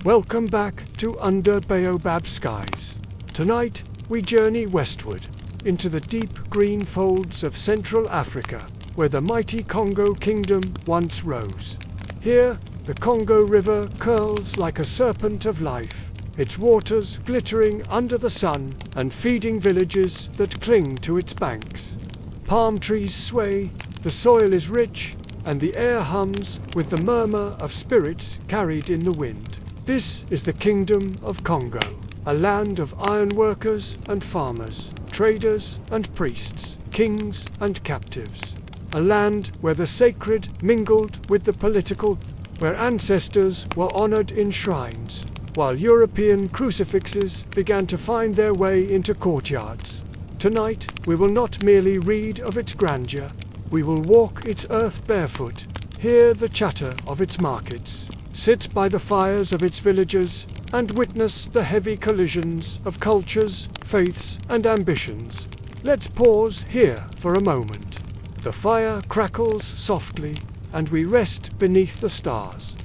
Welcome back to Under Baobab Skies. Tonight, we journey westward, into the deep green folds of Central Africa, where the mighty Kongo kingdom once rose. Here, the Kongo River curls like a serpent of life, its waters glittering under the sun and feeding villages that cling to its banks. Palm trees sway, the soil is rich, and the air hums with the murmur of spirits carried in the wind. This is the Kingdom of Kongo, a land of ironworkers and farmers, traders and priests, kings and captives. A land where the sacred mingled with the political, where ancestors were honored in shrines, while European crucifixes began to find their way into courtyards. Tonight, we will not merely read of its grandeur, we will walk its earth barefoot, hear the chatter of its markets, sit by the fires of its villages, and witness the heavy collisions of cultures, faiths, and ambitions. Let's pause here for a moment. The fire crackles softly, and we rest beneath the stars.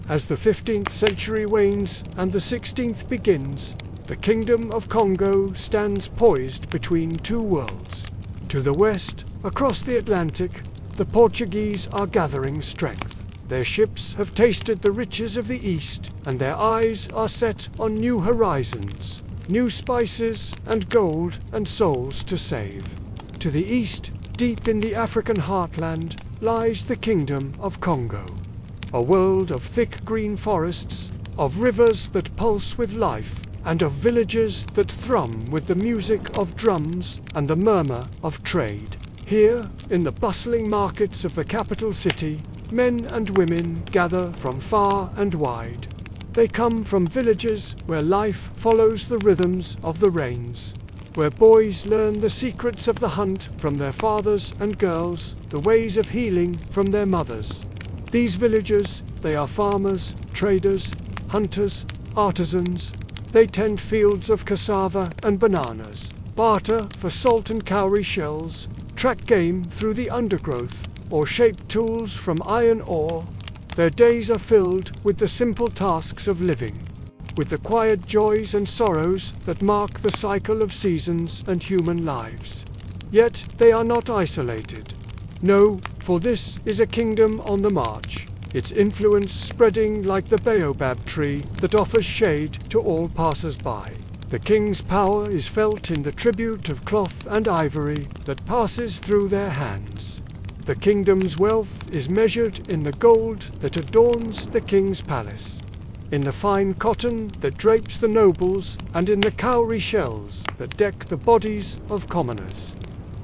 As the 15th century wanes and the 16th begins, the Kingdom of Kongo stands poised between two worlds. To the west, across the Atlantic, the Portuguese are gathering strength. Their ships have tasted the riches of the East, and their eyes are set on new horizons, new spices and gold and souls to save. To the east, deep in the African heartland, lies the Kingdom of Kongo, a world of thick green forests, of rivers that pulse with life, and of villages that thrum with the music of drums and the murmur of trade. Here, in the bustling markets of the capital city, men and women gather from far and wide. They come from villages where life follows the rhythms of the rains, where boys learn the secrets of the hunt from their fathers and girls, the ways of healing from their mothers. These villagers, they are farmers, traders, hunters, artisans. They tend fields of cassava and bananas, barter for salt and cowrie shells, track game through the undergrowth, or shape tools from iron ore. Their days are filled with the simple tasks of living, with the quiet joys and sorrows that mark the cycle of seasons and human lives. Yet they are not isolated. No, for this is a kingdom on the march, its influence spreading like the baobab tree that offers shade to all passers-by. The king's power is felt in the tribute of cloth and ivory that passes through their hands. The kingdom's wealth is measured in the gold that adorns the king's palace, in the fine cotton that drapes the nobles, and in the cowrie shells that deck the bodies of commoners.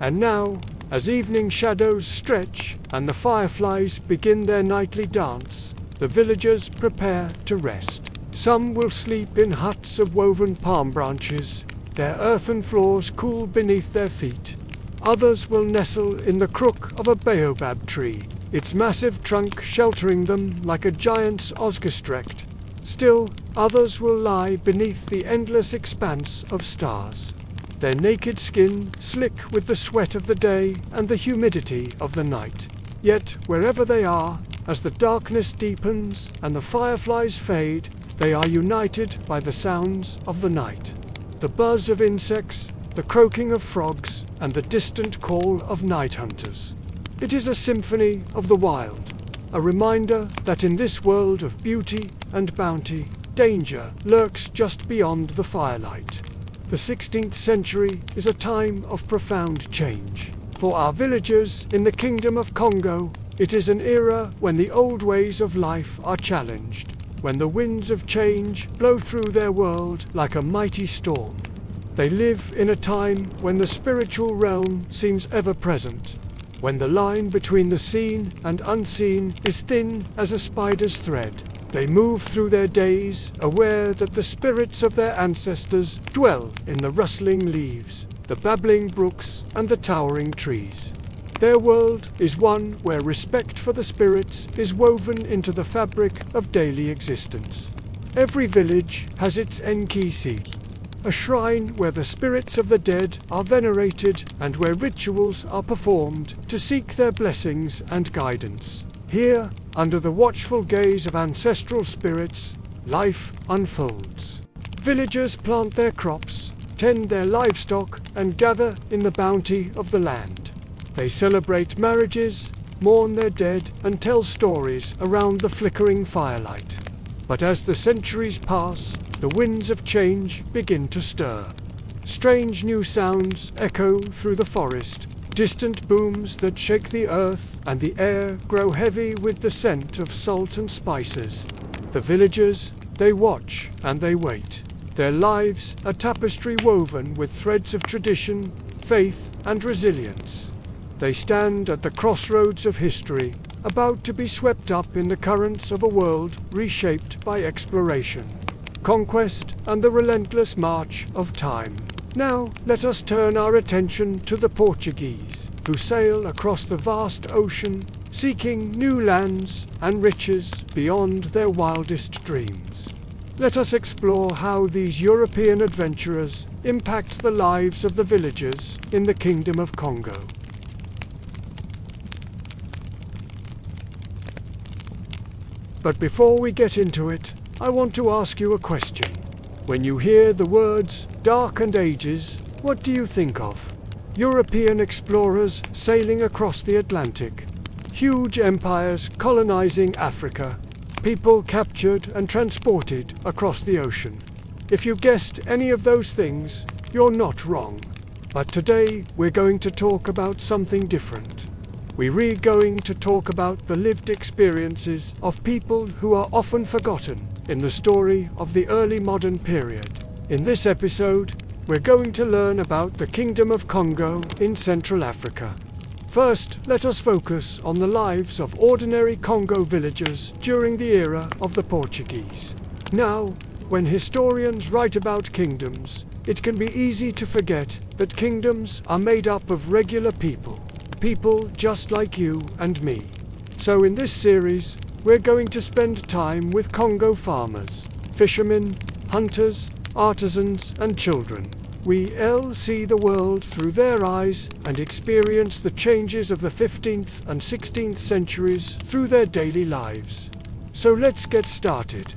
And now, as evening shadows stretch and the fireflies begin their nightly dance, the villagers prepare to rest. Some will sleep in huts of woven palm branches, their earthen floors cool beneath their feet. Others will nestle in the crook of a baobab tree, its massive trunk sheltering them like a giant's osgestrecht. Still, others will lie beneath the endless expanse of stars, their naked skin slick with the sweat of the day and the humidity of the night. Yet, wherever they are, as the darkness deepens and the fireflies fade, they are united by the sounds of the night. The buzz of insects, the croaking of frogs, and the distant call of night hunters. It is a symphony of the wild, a reminder that in this world of beauty and bounty, danger lurks just beyond the firelight. The 16th century is a time of profound change. For our villagers in the Kingdom of Kongo, it is an era when the old ways of life are challenged, when the winds of change blow through their world like a mighty storm. They live in a time when the spiritual realm seems ever present, when the line between the seen and unseen is thin as a spider's thread. They move through their days, aware that the spirits of their ancestors dwell in the rustling leaves, the babbling brooks, and the towering trees. Their world is one where respect for the spirits is woven into the fabric of daily existence. Every village has its Nkisi, a shrine where the spirits of the dead are venerated and where rituals are performed to seek their blessings and guidance. Here, under the watchful gaze of ancestral spirits, life unfolds. Villagers plant their crops, tend their livestock, and gather in the bounty of the land. They celebrate marriages, mourn their dead, and tell stories around the flickering firelight. But as the centuries pass, the winds of change begin to stir. Strange new sounds echo through the forest, distant booms that shake the earth, and the air grow heavy with the scent of salt and spices. The villagers, they watch and they wait. Their lives a tapestry woven with threads of tradition, faith, and resilience. They stand at the crossroads of history, about to be swept up in the currents of a world reshaped by exploration, conquest, and the relentless march of time. Now, let us turn our attention to the Portuguese, who sail across the vast ocean, seeking new lands and riches beyond their wildest dreams. Let us explore how these European adventurers impact the lives of the villagers in the Kingdom of Kongo. But before we get into it, I want to ask you a question. When you hear the words Dark and Ages, what do you think of? European explorers sailing across the Atlantic, huge empires colonizing Africa, people captured and transported across the ocean. If you guessed any of those things, you're not wrong. But today we're going to talk about something different. We're going to talk about the lived experiences of people who are often forgotten in the story of the early modern period. In this episode, we're going to learn about the Kingdom of Kongo in Central Africa. First, let us focus on the lives of ordinary Kongo villagers during the era of the Portuguese. Now, when historians write about kingdoms, it can be easy to forget that kingdoms are made up of regular people just like you and me. So in this series, we're going to spend time with Kongo farmers, fishermen, hunters, artisans, and children. We'll see the world through their eyes and experience the changes of the 15th and 16th centuries through their daily lives. So let's get started.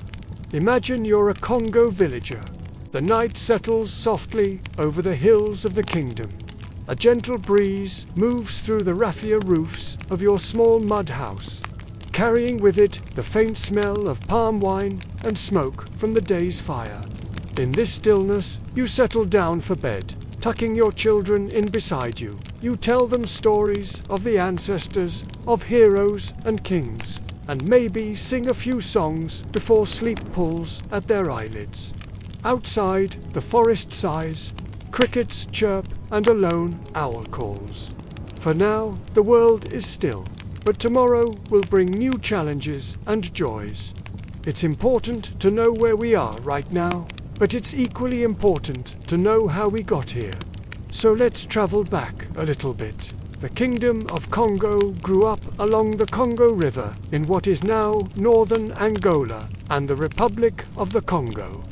Imagine you're a Kongo villager. The night settles softly over the hills of the kingdom. A gentle breeze moves through the raffia roofs of your small mud house, carrying with it the faint smell of palm wine and smoke from the day's fire. In this stillness, you settle down for bed, tucking your children in beside you. You tell them stories of the ancestors, of heroes and kings, and maybe sing a few songs before sleep pulls at their eyelids. Outside, the forest sighs, crickets chirp, and a lone owl calls. For now, the world is still, but tomorrow will bring new challenges and joys. It's important to know where we are right now, but it's equally important to know how we got here. So let's travel back a little bit. The Kingdom of Kongo grew up along the Congo River in what is now northern Angola and the Republic of the Congo.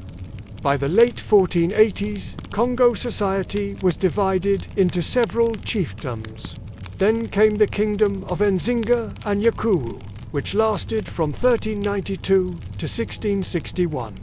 By the late 1480s, Congo society was divided into several chiefdoms. Then came the Kingdom of Nzinga and Yakuru, which lasted from 1392 to 1661.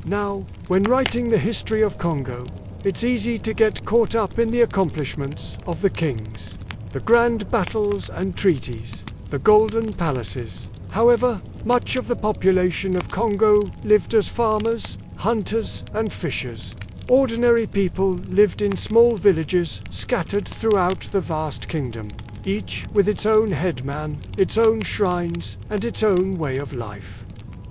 Now, when writing the history of Kongo, it's easy to get caught up in the accomplishments of the kings, the grand battles and treaties, the golden palaces. However, much of the population of Kongo lived as farmers, hunters, and fishers. Ordinary people lived in small villages scattered throughout the vast kingdom, each with its own headman, its own shrines, and its own way of life.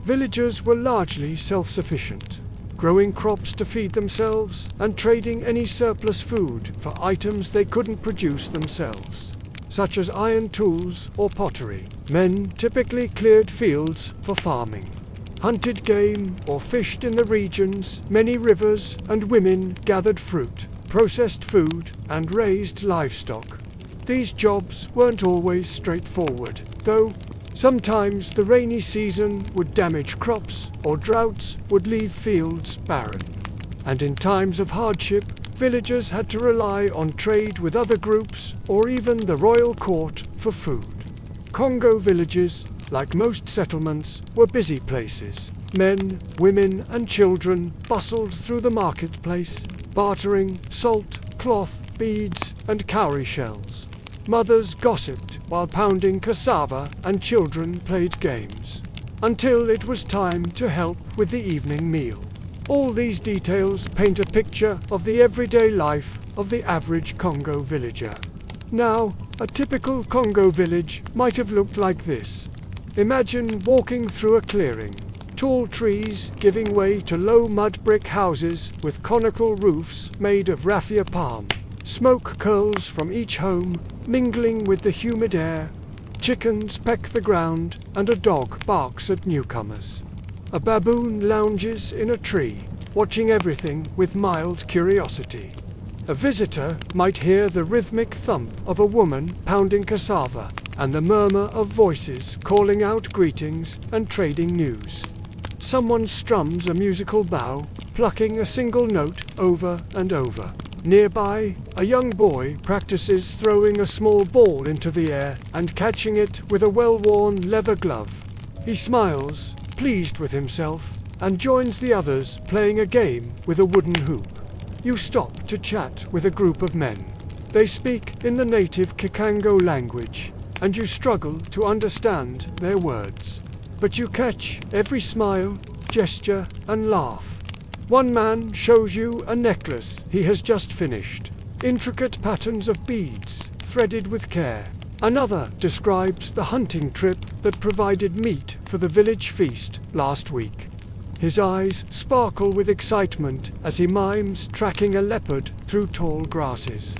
Villagers were largely self-sufficient, growing crops to feed themselves and trading any surplus food for items they couldn't produce themselves, such as iron tools or pottery. Men typically cleared fields for farming, hunted game, or fished in the region's many rivers, and women gathered fruit, processed food, and raised livestock. These jobs weren't always straightforward, though. Sometimes the rainy season would damage crops, or droughts would leave fields barren. And in times of hardship, villagers had to rely on trade with other groups, or even the royal court, for food. Kongo villages, like most settlements, were busy places. Men, women, and children bustled through the marketplace, bartering salt, cloth, beads, and cowrie shells. Mothers gossiped while pounding cassava, and children played games. Until it was time to help with the evening meal. All these details paint a picture of the everyday life of the average Kongo villager. Now, a typical Kongo village might have looked like this. Imagine walking through a clearing. Tall trees giving way to low mud brick houses with conical roofs made of raffia palm. Smoke curls from each home, mingling with the humid air. Chickens peck the ground, and a dog barks at newcomers. A baboon lounges in a tree, watching everything with mild curiosity. A visitor might hear the rhythmic thump of a woman pounding cassava, and the murmur of voices calling out greetings and trading news. Someone strums a musical bow, plucking a single note over and over. Nearby, a young boy practices throwing a small ball into the air and catching it with a well-worn leather glove. He smiles, pleased with himself, and joins the others playing a game with a wooden hoop. You stop to chat with a group of men. They speak in the native Kikongo language, and you struggle to understand their words. But you catch every smile, gesture, and laugh. One man shows you a necklace he has just finished. Intricate patterns of beads, threaded with care. Another describes the hunting trip that provided meat for the village feast last week. His eyes sparkle with excitement as he mimes tracking a leopard through tall grasses.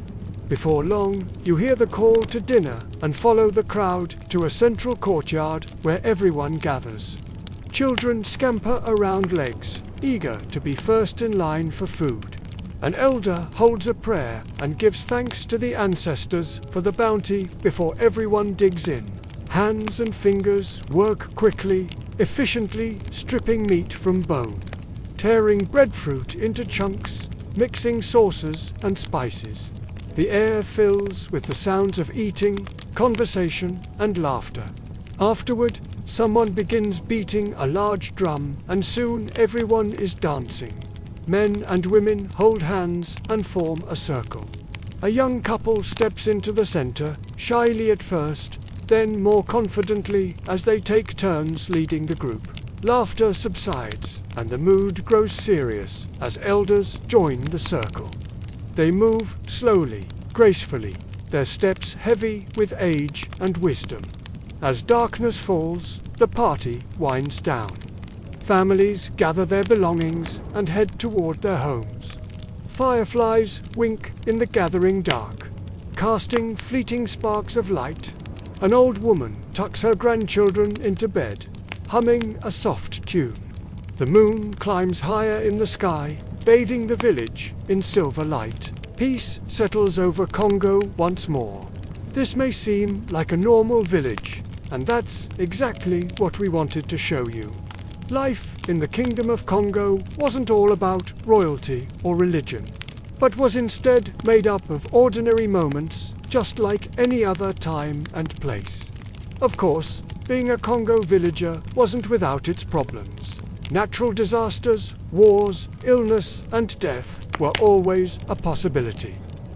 Before long, you hear the call to dinner and follow the crowd to a central courtyard where everyone gathers. Children scamper around legs, eager to be first in line for food. An elder holds a prayer and gives thanks to the ancestors for the bounty before everyone digs in. Hands and fingers work quickly, efficiently stripping meat from bone, tearing breadfruit into chunks, mixing sauces and spices. The air fills with the sounds of eating, conversation, and laughter. Afterward, someone begins beating a large drum, and soon everyone is dancing. Men and women hold hands and form a circle. A young couple steps into the center, shyly at first, then more confidently as they take turns leading the group. Laughter subsides, and the mood grows serious as elders join the circle. They move slowly, gracefully, their steps heavy with age and wisdom. As darkness falls, the party winds down. Families gather their belongings and head toward their homes. Fireflies wink in the gathering dark, casting fleeting sparks of light. An old woman tucks her grandchildren into bed, humming a soft tune. The moon climbs higher in the sky, bathing the village in silver light. Peace settles over Kongo once more. This may seem like a normal village, and that's exactly what we wanted to show you. Life in the Kingdom of Kongo wasn't all about royalty or religion, but was instead made up of ordinary moments, just like any other time and place. Of course, being a Kongo villager wasn't without its problems. Natural disasters, wars, illness, and death were always a possibility.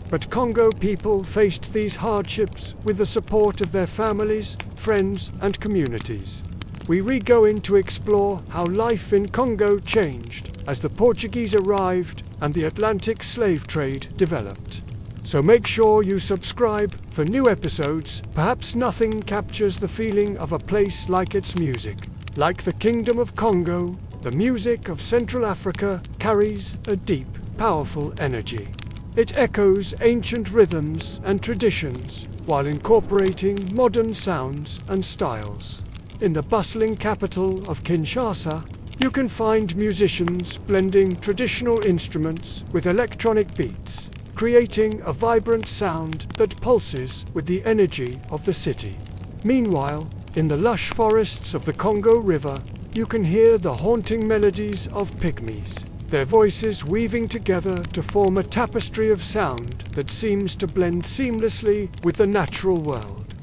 But Kongo people faced these hardships with the support of their families, friends, and communities. We go in to explore how life in Kongo changed as the Portuguese arrived and the Atlantic slave trade developed. So make sure you subscribe for new episodes. Perhaps nothing captures the feeling of a place like its music. Like the Kingdom of Kongo, the music of Central Africa carries a deep, powerful energy. It echoes ancient rhythms and traditions while incorporating modern sounds and styles. In the bustling capital of Kinshasa, you can find musicians blending traditional instruments with electronic beats, creating a vibrant sound that pulses with the energy of the city. Meanwhile, in the lush forests of the Kongo River, you can hear the haunting melodies of pygmies, their voices weaving together to form a tapestry of sound that seems to blend seamlessly with the natural world.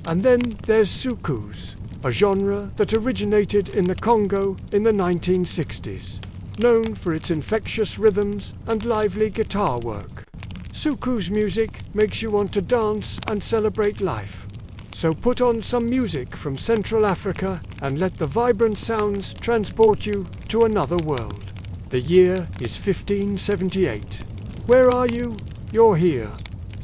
And then there's Sukus, a genre that originated in the Congo in the 1960s, known for its infectious rhythms and lively guitar work. Suku's music makes you want to dance and celebrate life. So put on some music from Central Africa and let the vibrant sounds transport you to another world. The year is 1578. Where are you? You're here.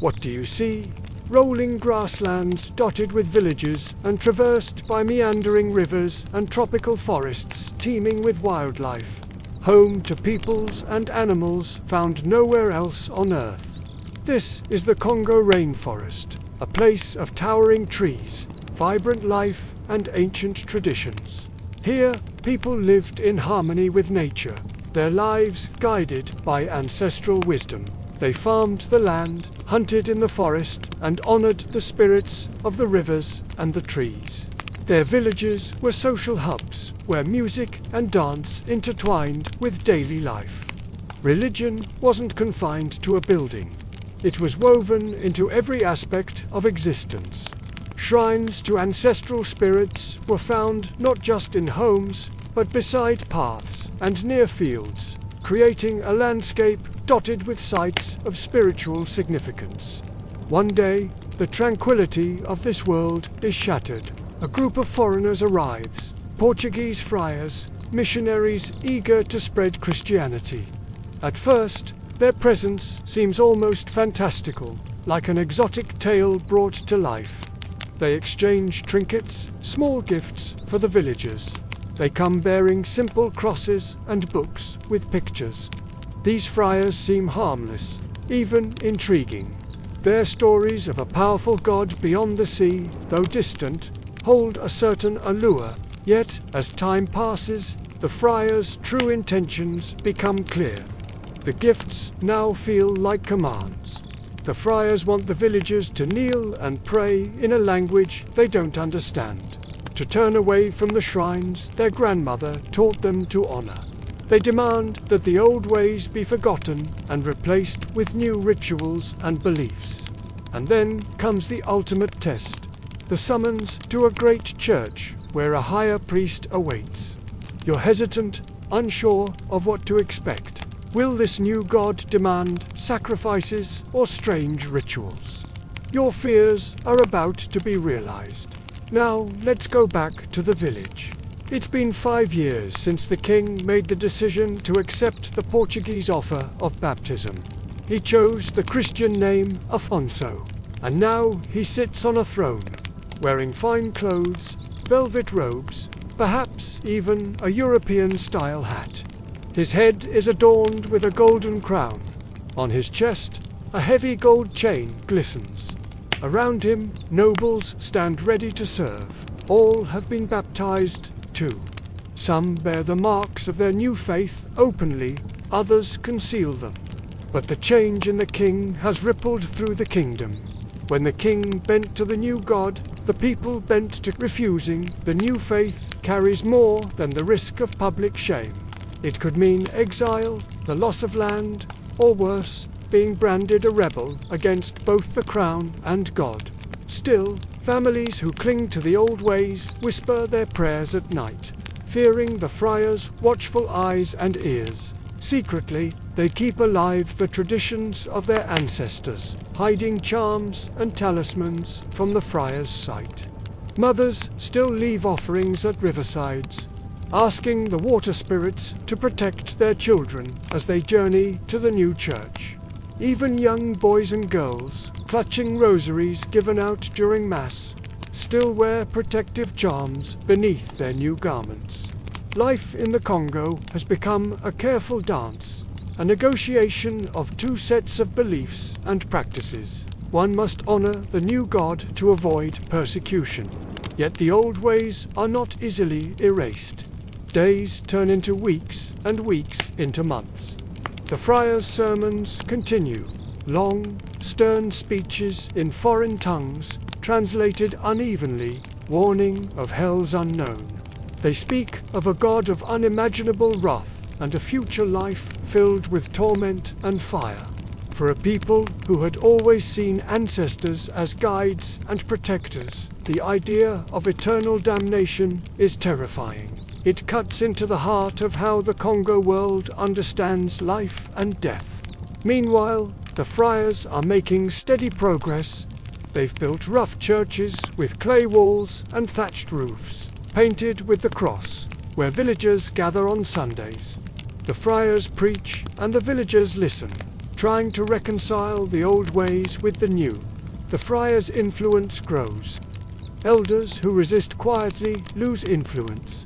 What do you see? Rolling grasslands dotted with villages and traversed by meandering rivers and tropical forests teeming with wildlife. Home to peoples and animals found nowhere else on Earth. This is the Congo rainforest, a place of towering trees, vibrant life, and ancient traditions. Here, people lived in harmony with nature, their lives guided by ancestral wisdom. They farmed the land, hunted in the forest, and honored the spirits of the rivers and the trees. Their villages were social hubs where music and dance intertwined with daily life. Religion wasn't confined to a building. It was woven into every aspect of existence. Shrines to ancestral spirits were found not just in homes, but beside paths and near fields, creating a landscape dotted with sites of spiritual significance. One day, the tranquility of this world is shattered. A group of foreigners arrives, Portuguese friars, missionaries eager to spread Christianity. At first, their presence seems almost fantastical, like an exotic tale brought to life. They exchange trinkets, small gifts for the villagers. They come bearing simple crosses and books with pictures. These friars seem harmless, even intriguing. Their stories of a powerful God beyond the sea, though distant, hold a certain allure. Yet, as time passes, the friars' true intentions become clear. The gifts now feel like commands. The friars want the villagers to kneel and pray in a language they don't understand, to turn away from the shrines their grandmother taught them to honor. They demand that the old ways be forgotten and replaced with new rituals and beliefs. And then comes the ultimate test, the summons to a great church where a higher priest awaits. You're hesitant, unsure of what to expect. Will this new god demand sacrifices or strange rituals? Your fears are about to be realized. Now, let's go back to the village. It's been 5 years since the king made the decision to accept the Portuguese offer of baptism. He chose the Christian name Afonso, and now he sits on a throne, wearing fine clothes, velvet robes, perhaps even a European-style hat. His head is adorned with a golden crown. On his chest, a heavy gold chain glistens. Around him, nobles stand ready to serve. All have been baptized too. Some bear the marks of their new faith openly, others conceal them. But the change in the king has rippled through the kingdom. When the king bent to the new god, the people bent to refusing. The new faith carries more than the risk of public shame. It could mean exile, the loss of land, or worse, being branded a rebel against both the crown and God. Still, families who cling to the old ways whisper their prayers at night, fearing the friars' watchful eyes and ears. Secretly, they keep alive the traditions of their ancestors, hiding charms and talismans from the friars' sight. Mothers still leave offerings at riversides, asking the water spirits to protect their children as they journey to the new church. Even young boys and girls, clutching rosaries given out during Mass, still wear protective charms beneath their new garments. Life in the Congo has become a careful dance, a negotiation of two sets of beliefs and practices. One must honor the new God to avoid persecution. Yet the old ways are not easily erased. Days turn into weeks, and weeks into months. The friars' sermons continue, long, stern speeches in foreign tongues, translated unevenly, warning of hell's unknown. They speak of a God of unimaginable wrath and a future life filled with torment and fire. For a people who had always seen ancestors as guides and protectors, the idea of eternal damnation is terrifying. It cuts into the heart of how the Kongo world understands life and death. Meanwhile, the friars are making steady progress. They've built rough churches with clay walls and thatched roofs, painted with the cross, where villagers gather on Sundays. The friars preach and the villagers listen, trying to reconcile the old ways with the new. The friars' influence grows. Elders who resist quietly lose influence.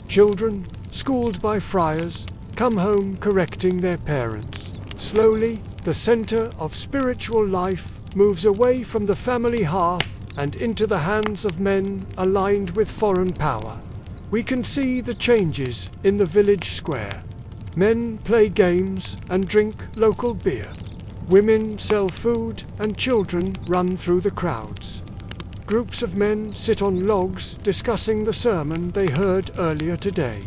Children, schooled by friars, come home correcting their parents. Slowly, the center of spiritual life moves away from the family hearth and into the hands of men aligned with foreign power. We can see the changes in the village square. Men play games and drink local beer. Women sell food and children run through the crowds. Groups of men sit on logs discussing the sermon they heard earlier today.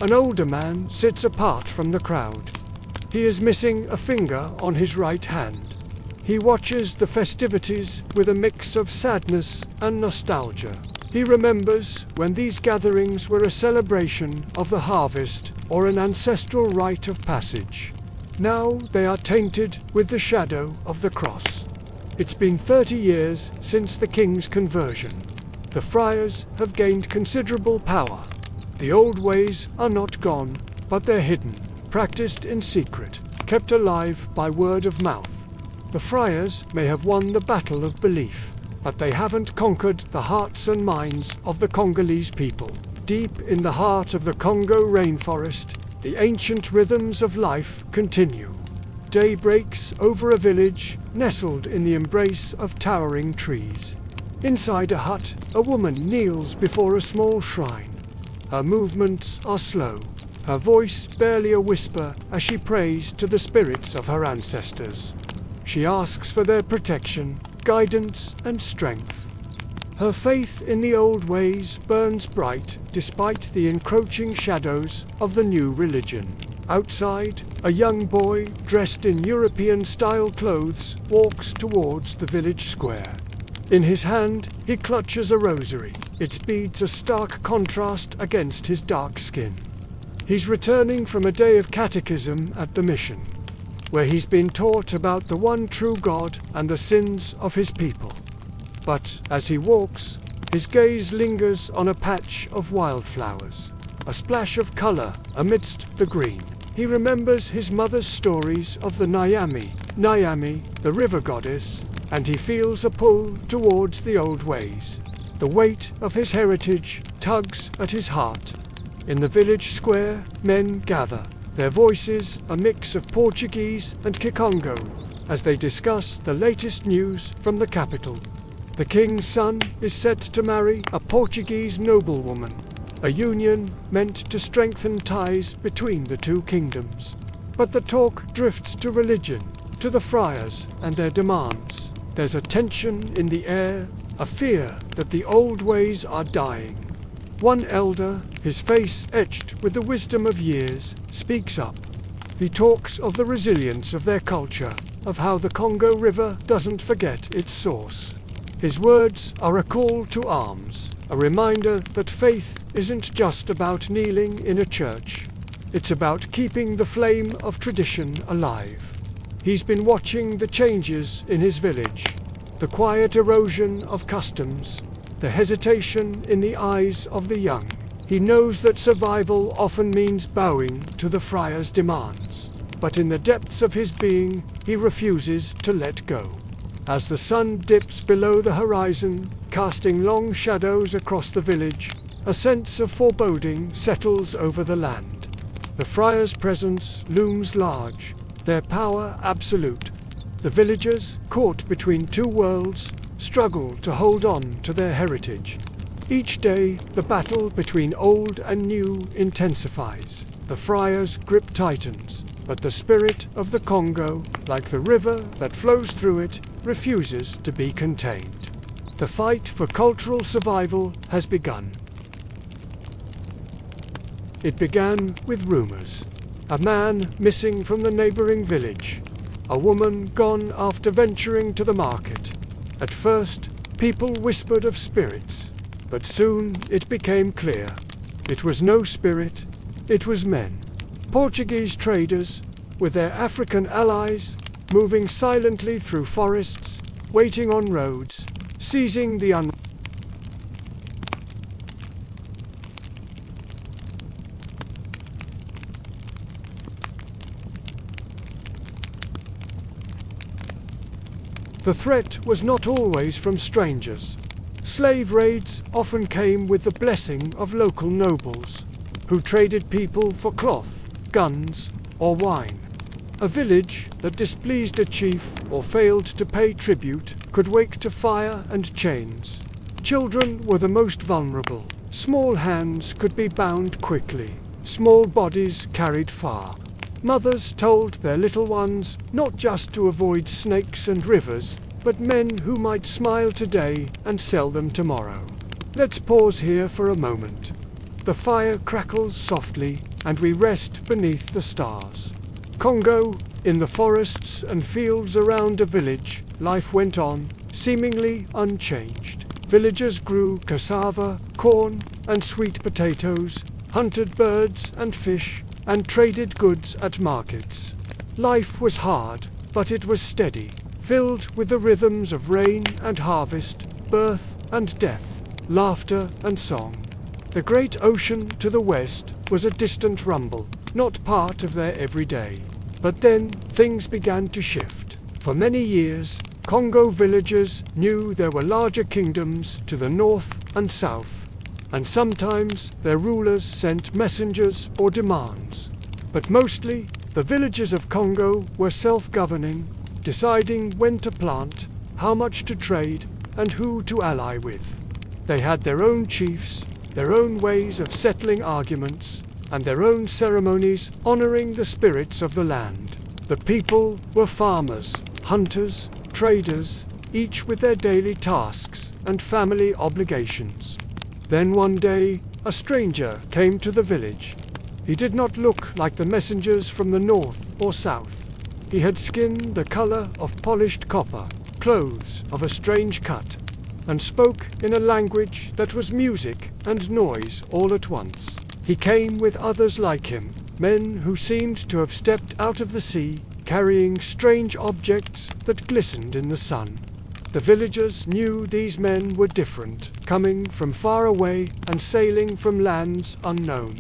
An older man sits apart from the crowd. He is missing a finger on his right hand. He watches the festivities with a mix of sadness and nostalgia. He remembers when these gatherings were a celebration of the harvest or an ancestral rite of passage. Now they are tainted with the shadow of the cross. It's been 30 years since the king's conversion. The friars have gained considerable power. The old ways are not gone, but they're hidden, practiced in secret, kept alive by word of mouth. The friars may have won the battle of belief, but they haven't conquered the hearts and minds of the Congolese people. Deep in the heart of the Congo rainforest, the ancient rhythms of life continue. Day breaks over a village nestled in the embrace of towering trees. Inside a hut, a woman kneels before a small shrine. Her movements are slow, her voice barely a whisper as she prays to the spirits of her ancestors. She asks for their protection, guidance, and strength. Her faith in the old ways burns bright despite the encroaching shadows of the new religion. Outside, a young boy dressed in European-style clothes walks towards the village square. In his hand, he clutches a rosary. Its beads a stark contrast against his dark skin. He's returning from a day of catechism at the mission, where he's been taught about the one true God and the sins of his people. But as he walks, his gaze lingers on a patch of wildflowers, a splash of color amidst the green. He remembers his mother's stories of the Nyami, the river goddess, and he feels a pull towards the old ways. The weight of his heritage tugs at his heart. In the village square, men gather, their voices a mix of Portuguese and Kikongo, as they discuss the latest news from the capital. The king's son is set to marry a Portuguese noblewoman, a union meant to strengthen ties between the two kingdoms. But the talk drifts to religion, to the friars and their demands. There's a tension in the air, a fear that the old ways are dying. One elder, his face etched with the wisdom of years, speaks up. He talks of the resilience of their culture, of how the Congo River doesn't forget its source. His words are a call to arms, a reminder that faith isn't just about kneeling in a church. It's about keeping the flame of tradition alive. He's been watching the changes in his village, the quiet erosion of customs, the hesitation in the eyes of the young. He knows that survival often means bowing to the friar's demands, but in the depths of his being, he refuses to let go. As the sun dips below the horizon, casting long shadows across the village, a sense of foreboding settles over the land. The friar's presence looms large, their power absolute. The villagers, caught between two worlds, struggle to hold on to their heritage. Each day, the battle between old and new intensifies. The friar's grip tightens, but the spirit of the Congo, like the river that flows through it, refuses to be contained. The fight for cultural survival has begun. It began with rumors. A man missing from the neighboring village. a woman gone after venturing to the market. At first, people whispered of spirits, but soon it became clear. It was no spirit, it was men. Portuguese traders, with their African allies, moving silently through forests, waiting on roads, seizing the The threat was not always from strangers. Slave raids often came with the blessing of local nobles, who traded people for cloth, guns, or wine. A village that displeased a chief or failed to pay tribute could wake to fire and chains. Children were the most vulnerable. Small hands could be bound quickly, small bodies carried far. Mothers told their little ones not just to avoid snakes and rivers, but men who might smile today and sell them tomorrow. Let's pause here for a moment. The fire crackles softly, and we rest beneath the stars. Kongo, in the forests and fields around a village, life went on, seemingly unchanged. Villagers grew cassava, corn, and sweet potatoes, hunted birds and fish, and traded goods at markets. Life was hard, but it was steady, filled with the rhythms of rain and harvest, birth and death, laughter and song. The great ocean to the west was a distant rumble, not part of their everyday. But then things began to shift. For many years, Kongo villagers knew there were larger kingdoms to the north and south, and sometimes their rulers sent messengers or demands. But mostly, the villages of Kongo were self-governing, deciding when to plant, how much to trade, and who to ally with. They had their own chiefs, their own ways of settling arguments, and their own ceremonies honoring the spirits of the land. The people were farmers, hunters, traders, each with their daily tasks and family obligations. Then one day, a stranger came to the village. He did not look like the messengers from the north or south. He had skin the color of polished copper, clothes of a strange cut, and spoke in a language that was music and noise all at once. He came with others like him, men who seemed to have stepped out of the sea, carrying strange objects that glistened in the sun. The villagers knew these men were different, coming from far away and sailing from lands unknown.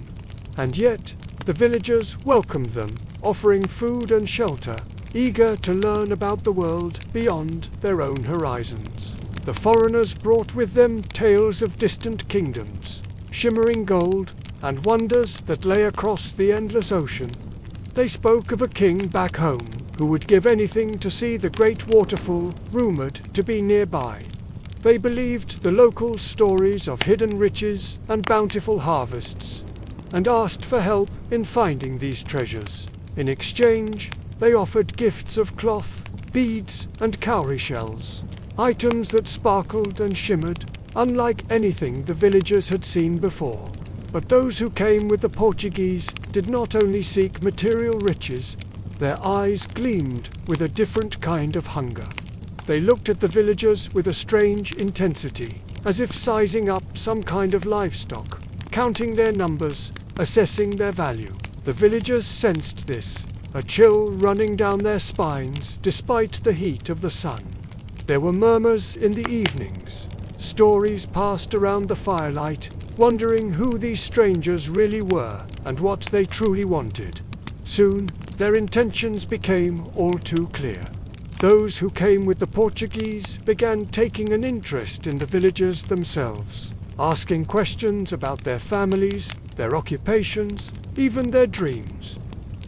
And yet, the villagers welcomed them, offering food and shelter, eager to learn about the world beyond their own horizons. The foreigners brought with them tales of distant kingdoms, shimmering gold, and wonders that lay across the endless ocean. They spoke of a king back home who would give anything to see the great waterfall rumored to be nearby. They believed the local stories of hidden riches and bountiful harvests, and asked for help in finding these treasures. In exchange, they offered gifts of cloth, beads, and cowrie shells, items that sparkled and shimmered, unlike anything the villagers had seen before. But those who came with the Portuguese did not only seek material riches, their eyes gleamed with a different kind of hunger. They looked at the villagers with a strange intensity, as if sizing up some kind of livestock, counting their numbers, assessing their value. The villagers sensed this, a chill running down their spines despite the heat of the sun. There were murmurs in the evenings, stories passed around the firelight, wondering who these strangers really were and what they truly wanted. Soon, their intentions became all too clear. Those who came with the Portuguese began taking an interest in the villagers themselves, asking questions about their families, their occupations, even their dreams.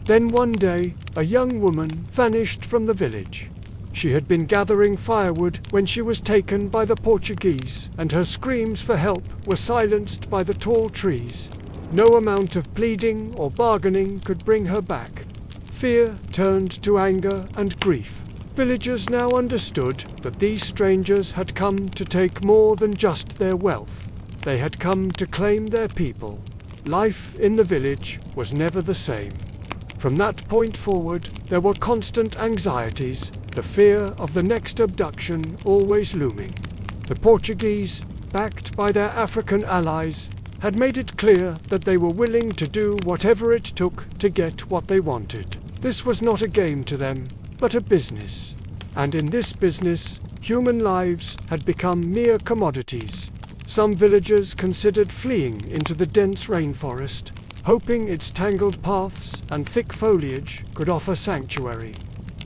Then one day, a young woman vanished from the village. She had been gathering firewood when she was taken by the Portuguese, and her screams for help were silenced by the tall trees. No amount of pleading or bargaining could bring her back. Fear turned to anger and grief. Villagers now understood that these strangers had come to take more than just their wealth. They had come to claim their people. Life in the village was never the same. From that point forward, there were constant anxieties, the fear of the next abduction always looming. The Portuguese, backed by their African allies, had made it clear that they were willing to do whatever it took to get what they wanted. This was not a game to them, but a business. And in this business, human lives had become mere commodities. Some villagers considered fleeing into the dense rainforest, hoping its tangled paths and thick foliage could offer sanctuary.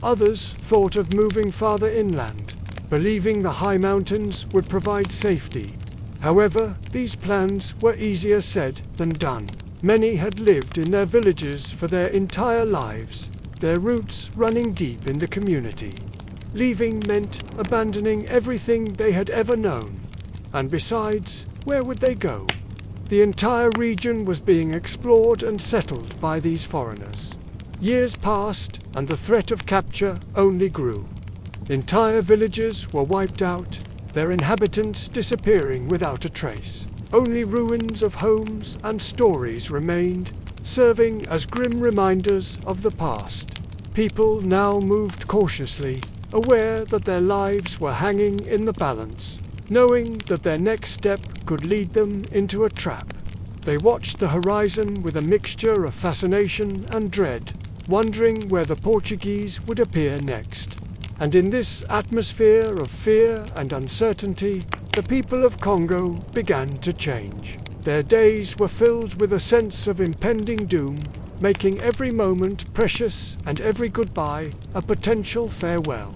Others thought of moving farther inland, believing the high mountains would provide safety. However, these plans were easier said than done. Many had lived in their villages for their entire lives, their roots running deep in the community. Leaving meant abandoning everything they had ever known. And besides, where would they go? The entire region was being explored and settled by these foreigners. Years passed, and the threat of capture only grew. Entire villages were wiped out, their inhabitants disappearing without a trace. Only ruins of homes and stories remained, serving as grim reminders of the past. People now moved cautiously, aware that their lives were hanging in the balance, knowing that their next step could lead them into a trap. They watched the horizon with a mixture of fascination and dread, wondering where the Portuguese would appear next. And in this atmosphere of fear and uncertainty, the people of Kongo began to change. Their days were filled with a sense of impending doom, making every moment precious and every goodbye a potential farewell.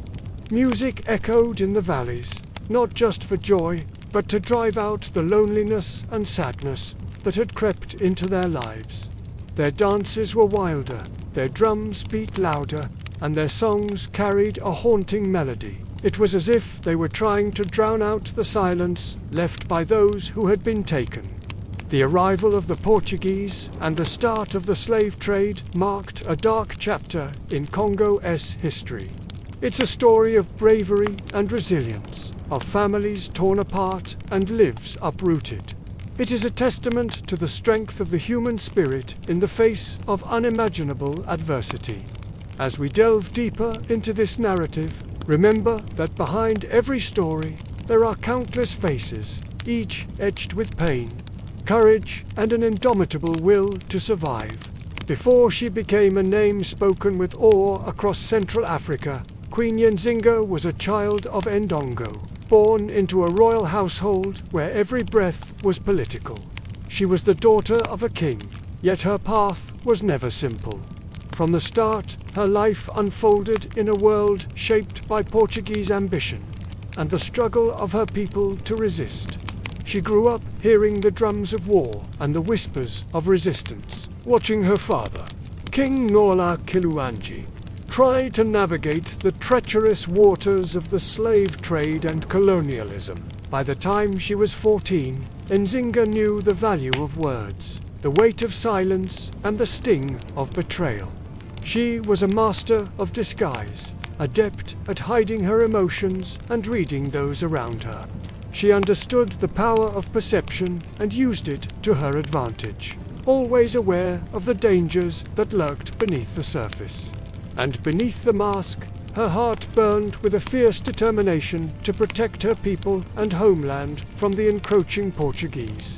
Music echoed in the valleys, not just for joy, but to drive out the loneliness and sadness that had crept into their lives. Their dances were wilder, their drums beat louder, and their songs carried a haunting melody. It was as if they were trying to drown out the silence left by those who had been taken. The arrival of the Portuguese and the start of the slave trade marked a dark chapter in Congo's history. It's a story of bravery and resilience, of families torn apart and lives uprooted. It is a testament to the strength of the human spirit in the face of unimaginable adversity. As we delve deeper into this narrative, remember that behind every story there are countless faces, each etched with pain, courage, and an indomitable will to survive. Before she became a name spoken with awe across Central Africa, Queen Nzinga was a child of Ndongo, born into a royal household where every breath was political. She was the daughter of a king, yet her path was never simple. From the start, her life unfolded in a world shaped by Portuguese ambition and the struggle of her people to resist. She grew up hearing the drums of war and the whispers of resistance, watching her father, King Nola Kiluanji, try to navigate the treacherous waters of the slave trade and colonialism. By the time she was 14, Nzinga knew the value of words, the weight of silence, and the sting of betrayal. She was a master of disguise, adept at hiding her emotions and reading those around her. She understood the power of perception and used it to her advantage, always aware of the dangers that lurked beneath the surface. And beneath the mask, her heart burned with a fierce determination to protect her people and homeland from the encroaching Portuguese.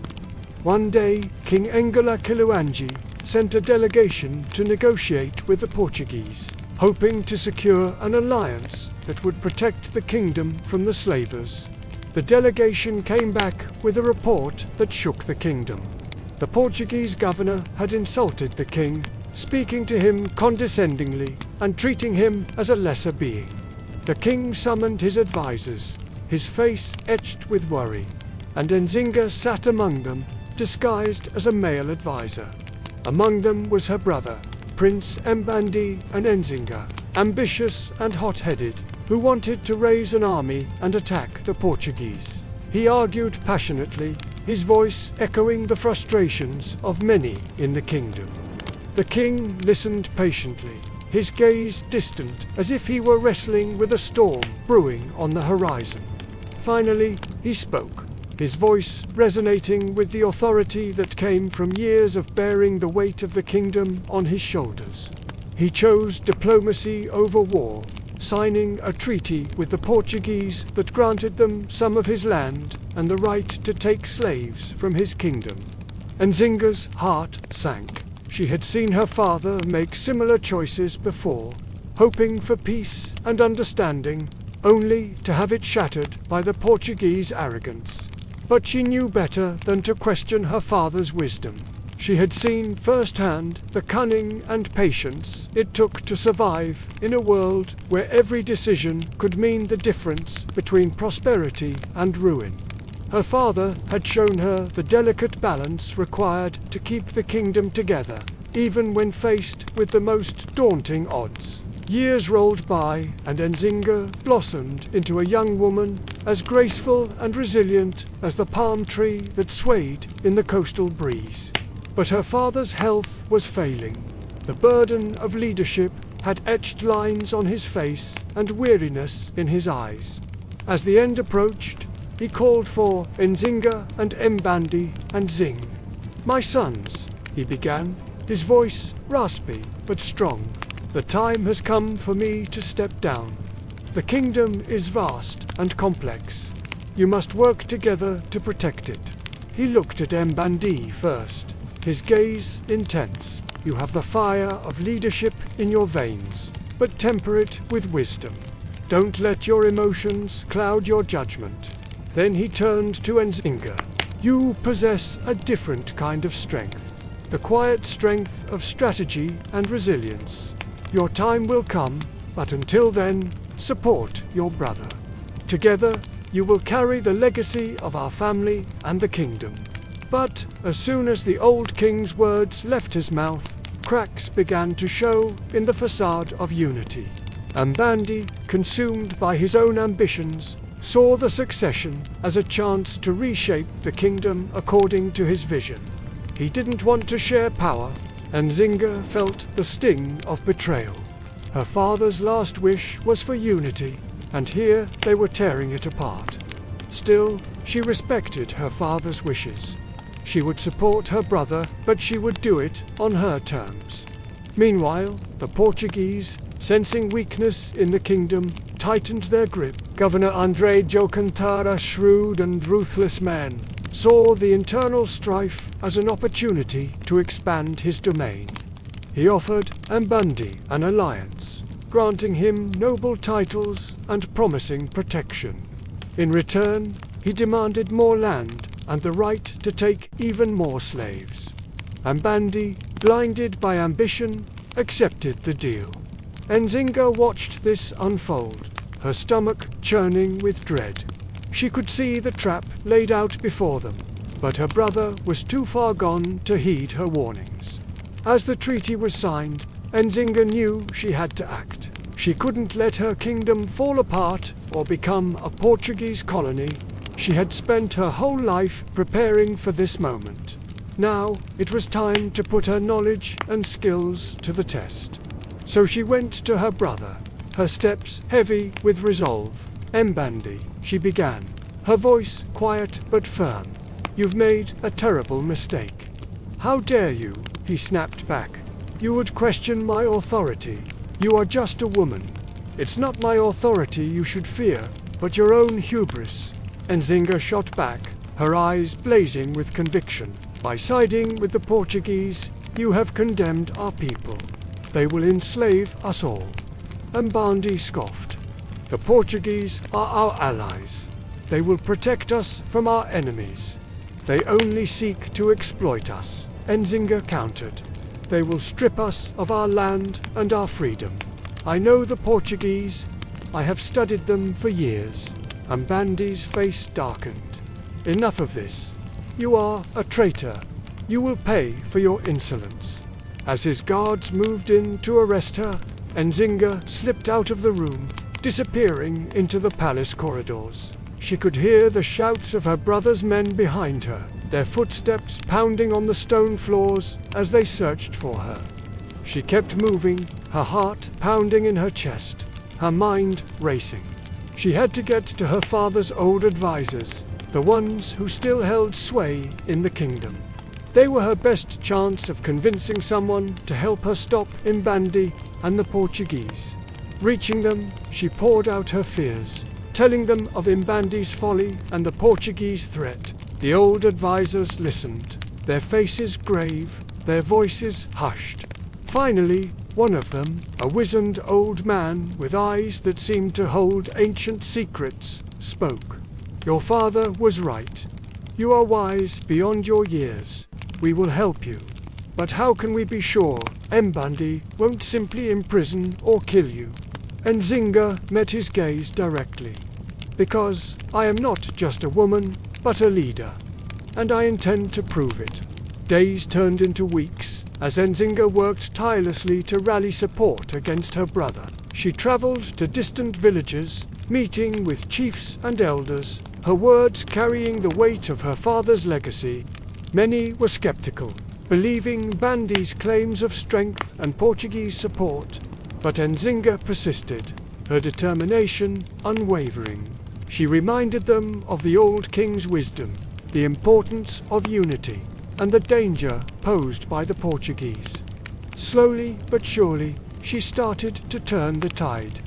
One day, King Ngola Kiluanji sent a delegation to negotiate with the Portuguese, hoping to secure an alliance that would protect the kingdom from the slavers. The delegation came back with a report that shook the kingdom. The Portuguese governor had insulted the king, speaking to him condescendingly and treating him as a lesser being. The king summoned his advisors, his face etched with worry, and Nzinga sat among them, disguised as a male advisor. Among them was her brother, Prince Mbandi and Nzinga, ambitious and hot-headed, who wanted to raise an army and attack the Portuguese. He argued passionately, his voice echoing the frustrations of many in the kingdom. The king listened patiently, his gaze distant, as if he were wrestling with a storm brewing on the horizon. Finally, he spoke, his voice resonating with the authority that came from years of bearing the weight of the kingdom on his shoulders. He chose diplomacy over war, signing a treaty with the Portuguese that granted them some of his land and the right to take slaves from his kingdom. Nzinga's heart sank. She had seen her father make similar choices before, hoping for peace and understanding, only to have it shattered by the Portuguese arrogance. But she knew better than to question her father's wisdom. She had seen firsthand the cunning and patience it took to survive in a world where every decision could mean the difference between prosperity and ruin. Her father had shown her the delicate balance required to keep the kingdom together, even when faced with the most daunting odds. Years rolled by, and Nzinga blossomed into a young woman as graceful and resilient as the palm tree that swayed in the coastal breeze. But her father's health was failing. The burden of leadership had etched lines on his face and weariness in his eyes. As the end approached, he called for Nzinga and Mbandi and Zing. "My sons," he began, his voice raspy but strong. "The time has come for me to step down. The kingdom is vast and complex. You must work together to protect it." He looked at Mbandi first, his gaze intense. "You have the fire of leadership in your veins, but temper it with wisdom. Don't let your emotions cloud your judgment." Then he turned to Nzinga. "You possess a different kind of strength, the quiet strength of strategy and resilience. Your time will come, but until then, support your brother. Together, you will carry the legacy of our family and the kingdom." But as soon as the old king's words left his mouth, cracks began to show in the facade of unity. Mbandi, consumed by his own ambitions, saw the succession as a chance to reshape the kingdom according to his vision. He didn't want to share power, and Nzinga felt the sting of betrayal. Her father's last wish was for unity, and here they were tearing it apart. Still, she respected her father's wishes. She would support her brother, but she would do it on her terms. Meanwhile, the Portuguese, sensing weakness in the kingdom, tightened their grip. Governor André Jocantara, a shrewd and ruthless man, saw the internal strife as an opportunity to expand his domain. He offered Mbandi an alliance, granting him noble titles and promising protection. In return, he demanded more land and the right to take even more slaves. Mbandi, blinded by ambition, accepted the deal. Nzinga watched this unfold, her stomach churning with dread. She could see the trap laid out before them, but her brother was too far gone to heed her warnings. As the treaty was signed, Nzinga knew she had to act. She couldn't let her kingdom fall apart or become a Portuguese colony. She had spent her whole life preparing for this moment. Now it was time to put her knowledge and skills to the test. So she went to her brother, her steps heavy with resolve. "Mbandi," she began, her voice quiet but firm. "You've made a terrible mistake." "How dare you?" he snapped back. "You would question my authority. You are just a woman. It's not my authority you should fear, but your own hubris." Nzinga shot back, her eyes blazing with conviction. "By siding with the Portuguese, you have condemned our people. They will enslave us all." Mbandi scoffed. "The Portuguese are our allies. They will protect us from our enemies. They only seek to exploit us," Nzinga countered. "They will strip us of our land and our freedom. I know the Portuguese. I have studied them for years." Mbandi's face darkened. "Enough of this. You are a traitor. You will pay for your insolence." As his guards moved in to arrest her, Nzinga slipped out of the room, disappearing into the palace corridors. She could hear the shouts of her brother's men behind her, their footsteps pounding on the stone floors as they searched for her. She kept moving, her heart pounding in her chest, her mind racing. She had to get to her father's old advisors, the ones who still held sway in the kingdom. They were her best chance of convincing someone to help her stop Mbandi and the Portuguese. Reaching them, she poured out her fears, telling them of Mbandi's folly and the Portuguese threat. The old advisors listened, their faces grave, their voices hushed. Finally, one of them, a wizened old man with eyes that seemed to hold ancient secrets, spoke. "Your father was right. You are wise beyond your years. We will help you. But how can we be sure Mbandi won't simply imprison or kill you?" Nzinga met his gaze directly. "Because I am not just a woman, but a leader. And I intend to prove it." Days turned into weeks, as Nzinga worked tirelessly to rally support against her brother. She traveled to distant villages, meeting with chiefs and elders, her words carrying the weight of her father's legacy. Many were skeptical, believing Bandi's claims of strength and Portuguese support. But Nzinga persisted, her determination unwavering. She reminded them of the old king's wisdom, the importance of unity, and the danger posed by the Portuguese. Slowly but surely, she started to turn the tide.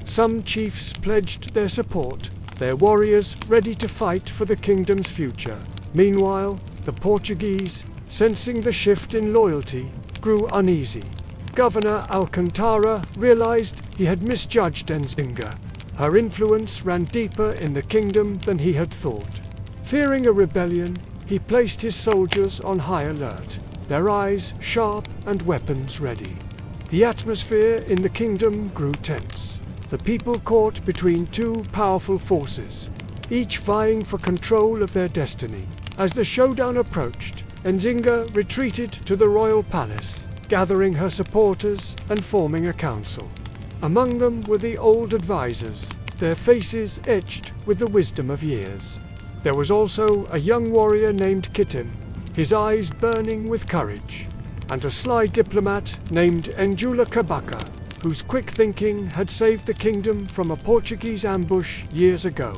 Some chiefs pledged their support, their warriors ready to fight for the kingdom's future. Meanwhile, the Portuguese, sensing the shift in loyalty, grew uneasy. Governor Alcantara realized he had misjudged Nzinga. Her influence ran deeper in the kingdom than he had thought. Fearing a rebellion, he placed his soldiers on high alert, their eyes sharp and weapons ready. The atmosphere in the kingdom grew tense. The people caught between two powerful forces, each vying for control of their destiny. As the showdown approached, Nzinga retreated to the royal palace, gathering her supporters and forming a council. Among them were the old advisors, their faces etched with the wisdom of years. There was also a young warrior named Kitim, his eyes burning with courage, and a sly diplomat named Njula Kabaka, whose quick thinking had saved the kingdom from a Portuguese ambush years ago.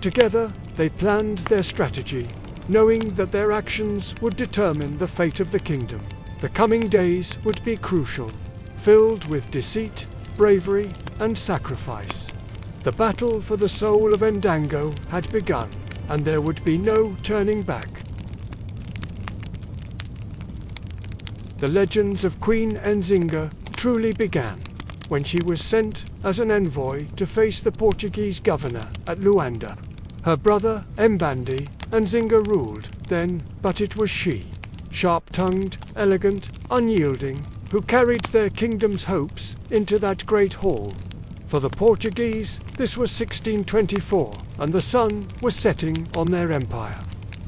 Together, they planned their strategy, knowing that their actions would determine the fate of the kingdom. The coming days would be crucial, filled with deceit, bravery, and sacrifice. The battle for the soul of Ndango had begun, and there would be no turning back. The legends of Queen Nzinga truly began when she was sent as an envoy to face the Portuguese governor at Luanda. Her brother, Mbandi, Nzinga ruled then, but it was she, sharp-tongued, elegant, unyielding, who carried their kingdom's hopes into that great hall. For the Portuguese, this was 1624, and the sun was setting on their empire.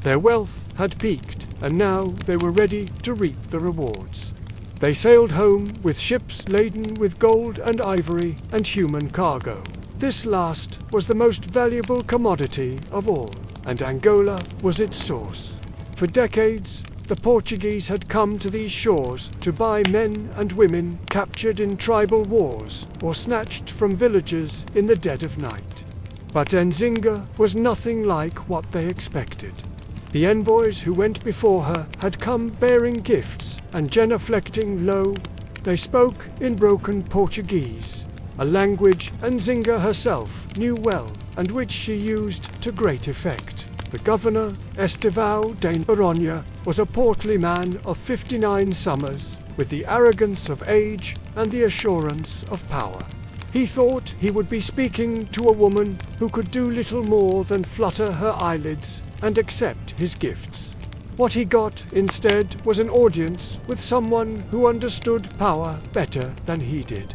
Their wealth had peaked, and now they were ready to reap the rewards. They sailed home with ships laden with gold and ivory and human cargo. This last was the most valuable commodity of all, and Angola was its source. For decades, the Portuguese had come to these shores to buy men and women captured in tribal wars or snatched from villages in the dead of night. But Nzinga was nothing like what they expected. The envoys who went before her had come bearing gifts, and genuflecting low, they spoke in broken Portuguese, a language Nzinga herself knew well and which she used to great effect. The governor, Estevão de Noronha, was a portly man of 59 summers, with the arrogance of age and the assurance of power. He thought he would be speaking to a woman who could do little more than flutter her eyelids and accept his gifts. What he got instead was an audience with someone who understood power better than he did.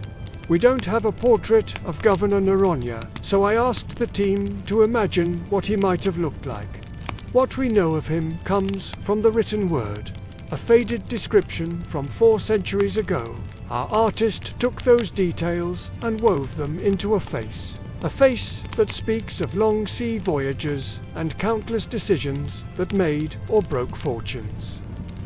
We don't have a portrait of Governor Noronha, so I asked the team to imagine what he might have looked like. What we know of him comes from the written word, a faded description from 4 centuries ago. Our artist took those details and wove them into a face that speaks of long sea voyages and countless decisions that made or broke fortunes.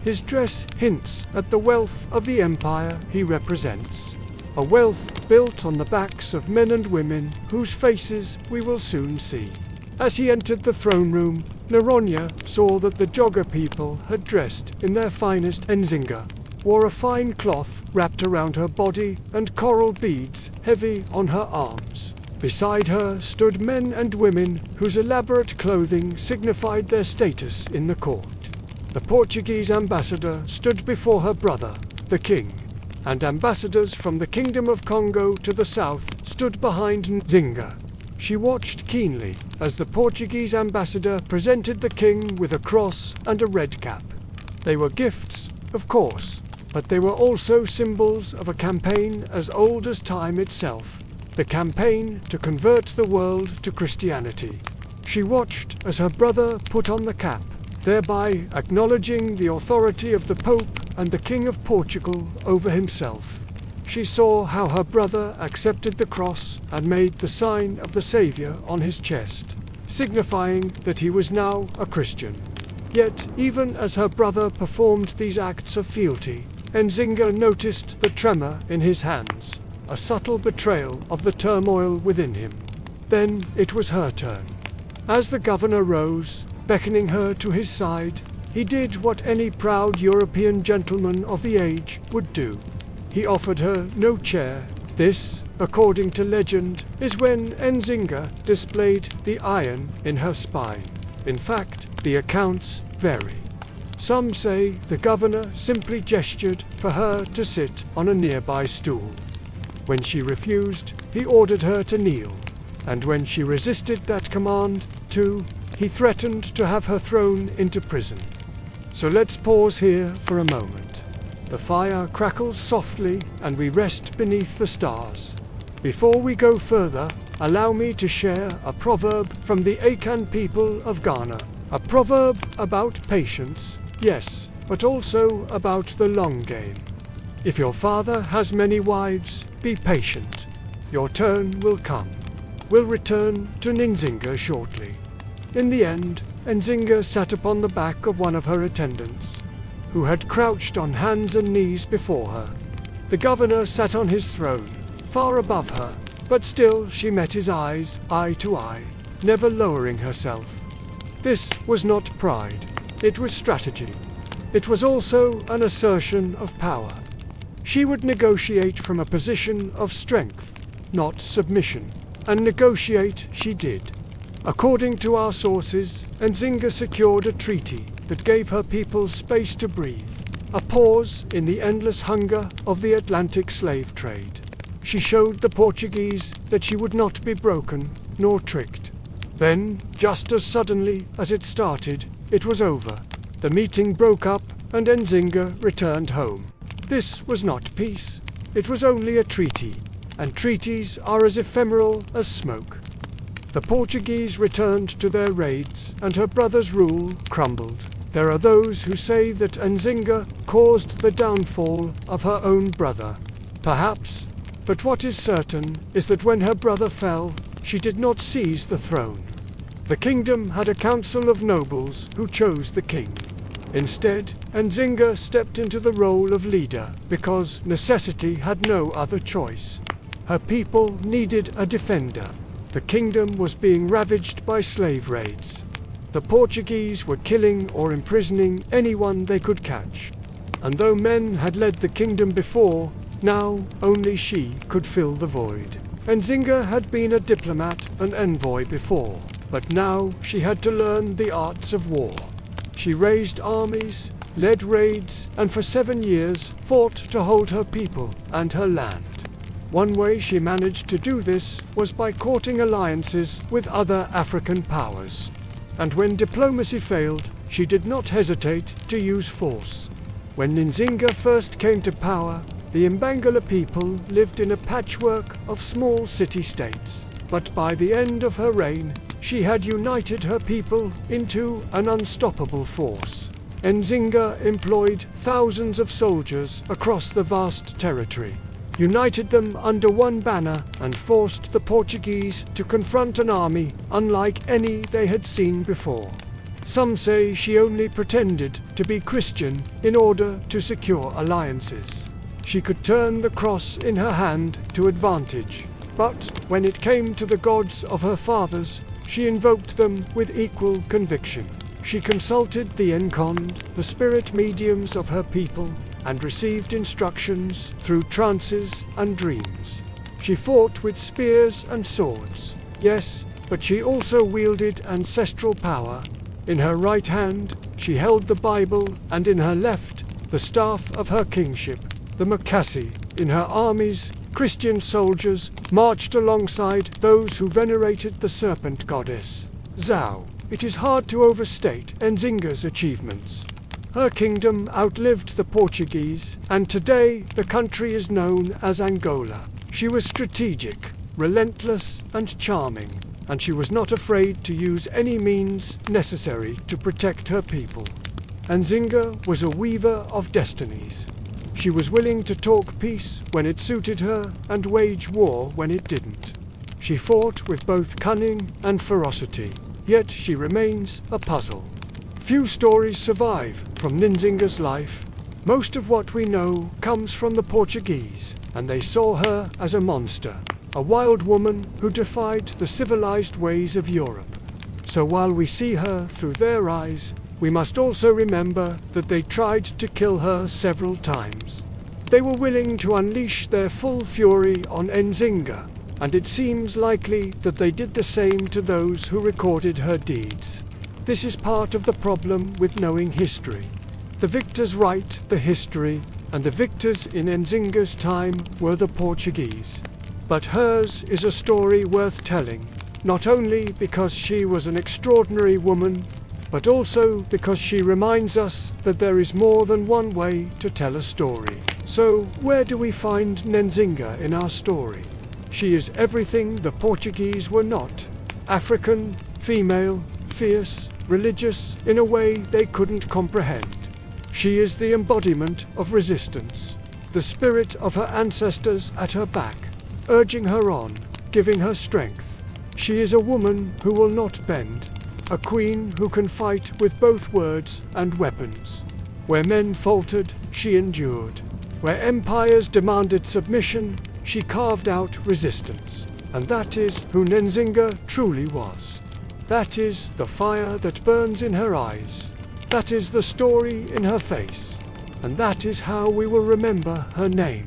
His dress hints at the wealth of the empire he represents. A wealth built on the backs of men and women whose faces we will soon see. As he entered the throne room, Noronha saw that the Jogga people had dressed in their finest Nzinga. wore a fine cloth wrapped around her body and coral beads heavy on her arms. Beside her stood men and women whose elaborate clothing signified their status in the court. The Portuguese ambassador stood before her brother, the king, and ambassadors from the Kingdom of Kongo to the south stood behind Nzinga. She watched keenly as the Portuguese ambassador presented the king with a cross and a red cap. They were gifts, of course, but they were also symbols of a campaign as old as time itself, the campaign to convert the world to Christianity. She watched as her brother put on the cap, thereby acknowledging the authority of the Pope and the King of Portugal over himself. She saw how her brother accepted the cross and made the sign of the Saviour on his chest, signifying that he was now a Christian. Yet, even as her brother performed these acts of fealty, Nzinga noticed the tremor in his hands, a subtle betrayal of the turmoil within him. Then it was her turn. As the governor rose, beckoning her to his side, he did what any proud European gentleman of the age would do. He offered her no chair. This, according to legend, is when Nzinga displayed the iron in her spine. In fact, the accounts vary. Some say the governor simply gestured for her to sit on a nearby stool. When she refused, he ordered her to kneel, and when she resisted that command, too, he threatened to have her thrown into prison. So let's pause here for a moment. The fire crackles softly and we rest beneath the stars. Before we go further, allow me to share a proverb from the Akan people of Ghana. A proverb about patience, yes, but also about the long game. If your father has many wives, be patient. Your turn will come. We'll return to Nzinga shortly. In the end, Nzinga sat upon the back of one of her attendants, who had crouched on hands and knees before her. The governor sat on his throne, far above her, but still she met his eyes, eye to eye, never lowering herself. This was not pride, it was strategy. It was also an assertion of power. She would negotiate from a position of strength, not submission, and negotiate she did. According to our sources, Nzinga secured a treaty that gave her people space to breathe, a pause in the endless hunger of the Atlantic slave trade. She showed the Portuguese that she would not be broken nor tricked. Then, just as suddenly as it started, it was over. The meeting broke up and Nzinga returned home. This was not peace. It was only a treaty, and treaties are as ephemeral as smoke. The Portuguese returned to their raids, and her brother's rule crumbled. There are those who say that Nzinga caused the downfall of her own brother. Perhaps, but what is certain is that when her brother fell, she did not seize the throne. The kingdom had a council of nobles who chose the king. Instead, Nzinga stepped into the role of leader because necessity had no other choice. Her people needed a defender. The kingdom was being ravaged by slave raids. The Portuguese were killing or imprisoning anyone they could catch. And though men had led the kingdom before, now only she could fill the void. Nzinga had been a diplomat and envoy before, but now she had to learn the arts of war. She raised armies, led raids, and for 7 years fought to hold her people and her land. One way she managed to do this was by courting alliances with other African powers. And when diplomacy failed, she did not hesitate to use force. When Nzinga first came to power, the Mbangala people lived in a patchwork of small city-states. But by the end of her reign, she had united her people into an unstoppable force. Nzinga employed thousands of soldiers across the vast territory, united them under one banner, and forced the Portuguese to confront an army unlike any they had seen before. Some say she only pretended to be Christian in order to secure alliances. She could turn the cross in her hand to advantage, but when it came to the gods of her fathers, she invoked them with equal conviction. She consulted the Nkond, the spirit mediums of her people, and received instructions through trances and dreams. She fought with spears and swords, yes, but she also wielded ancestral power. In her right hand, she held the Bible, and in her left, the staff of her kingship, the Makassi. In her armies, Christian soldiers marched alongside those who venerated the serpent goddess, Zhao. It is hard to overstate Nzinga's achievements. Her kingdom outlived the Portuguese, and today the country is known as Angola. She was strategic, relentless, and charming, and she was not afraid to use any means necessary to protect her people. Nzinga was a weaver of destinies. She was willing to talk peace when it suited her and wage war when it didn't. She fought with both cunning and ferocity, yet she remains a puzzle. Few stories survive from Nzinga's life. Most of what we know comes from the Portuguese, and they saw her as a monster, a wild woman who defied the civilized ways of Europe. So while we see her through their eyes, we must also remember that they tried to kill her several times. They were willing to unleash their full fury on Nzinga, and it seems likely that they did the same to those who recorded her deeds. This is part of the problem with knowing history. The victors write the history, and the victors in Nzinga's time were the Portuguese. But hers is a story worth telling, not only because she was an extraordinary woman, but also because she reminds us that there is more than one way to tell a story. So, where do we find Nzinga in our story? She is everything the Portuguese were not. African, female, fierce, religious, in a way they couldn't comprehend. She is the embodiment of resistance, the spirit of her ancestors at her back, urging her on, giving her strength. She is a woman who will not bend, a queen who can fight with both words and weapons. Where men faltered, she endured. Where empires demanded submission, she carved out resistance. And that is who Nzinga truly was. That is the fire that burns in her eyes. That is the story in her face. And that is how we will remember her name.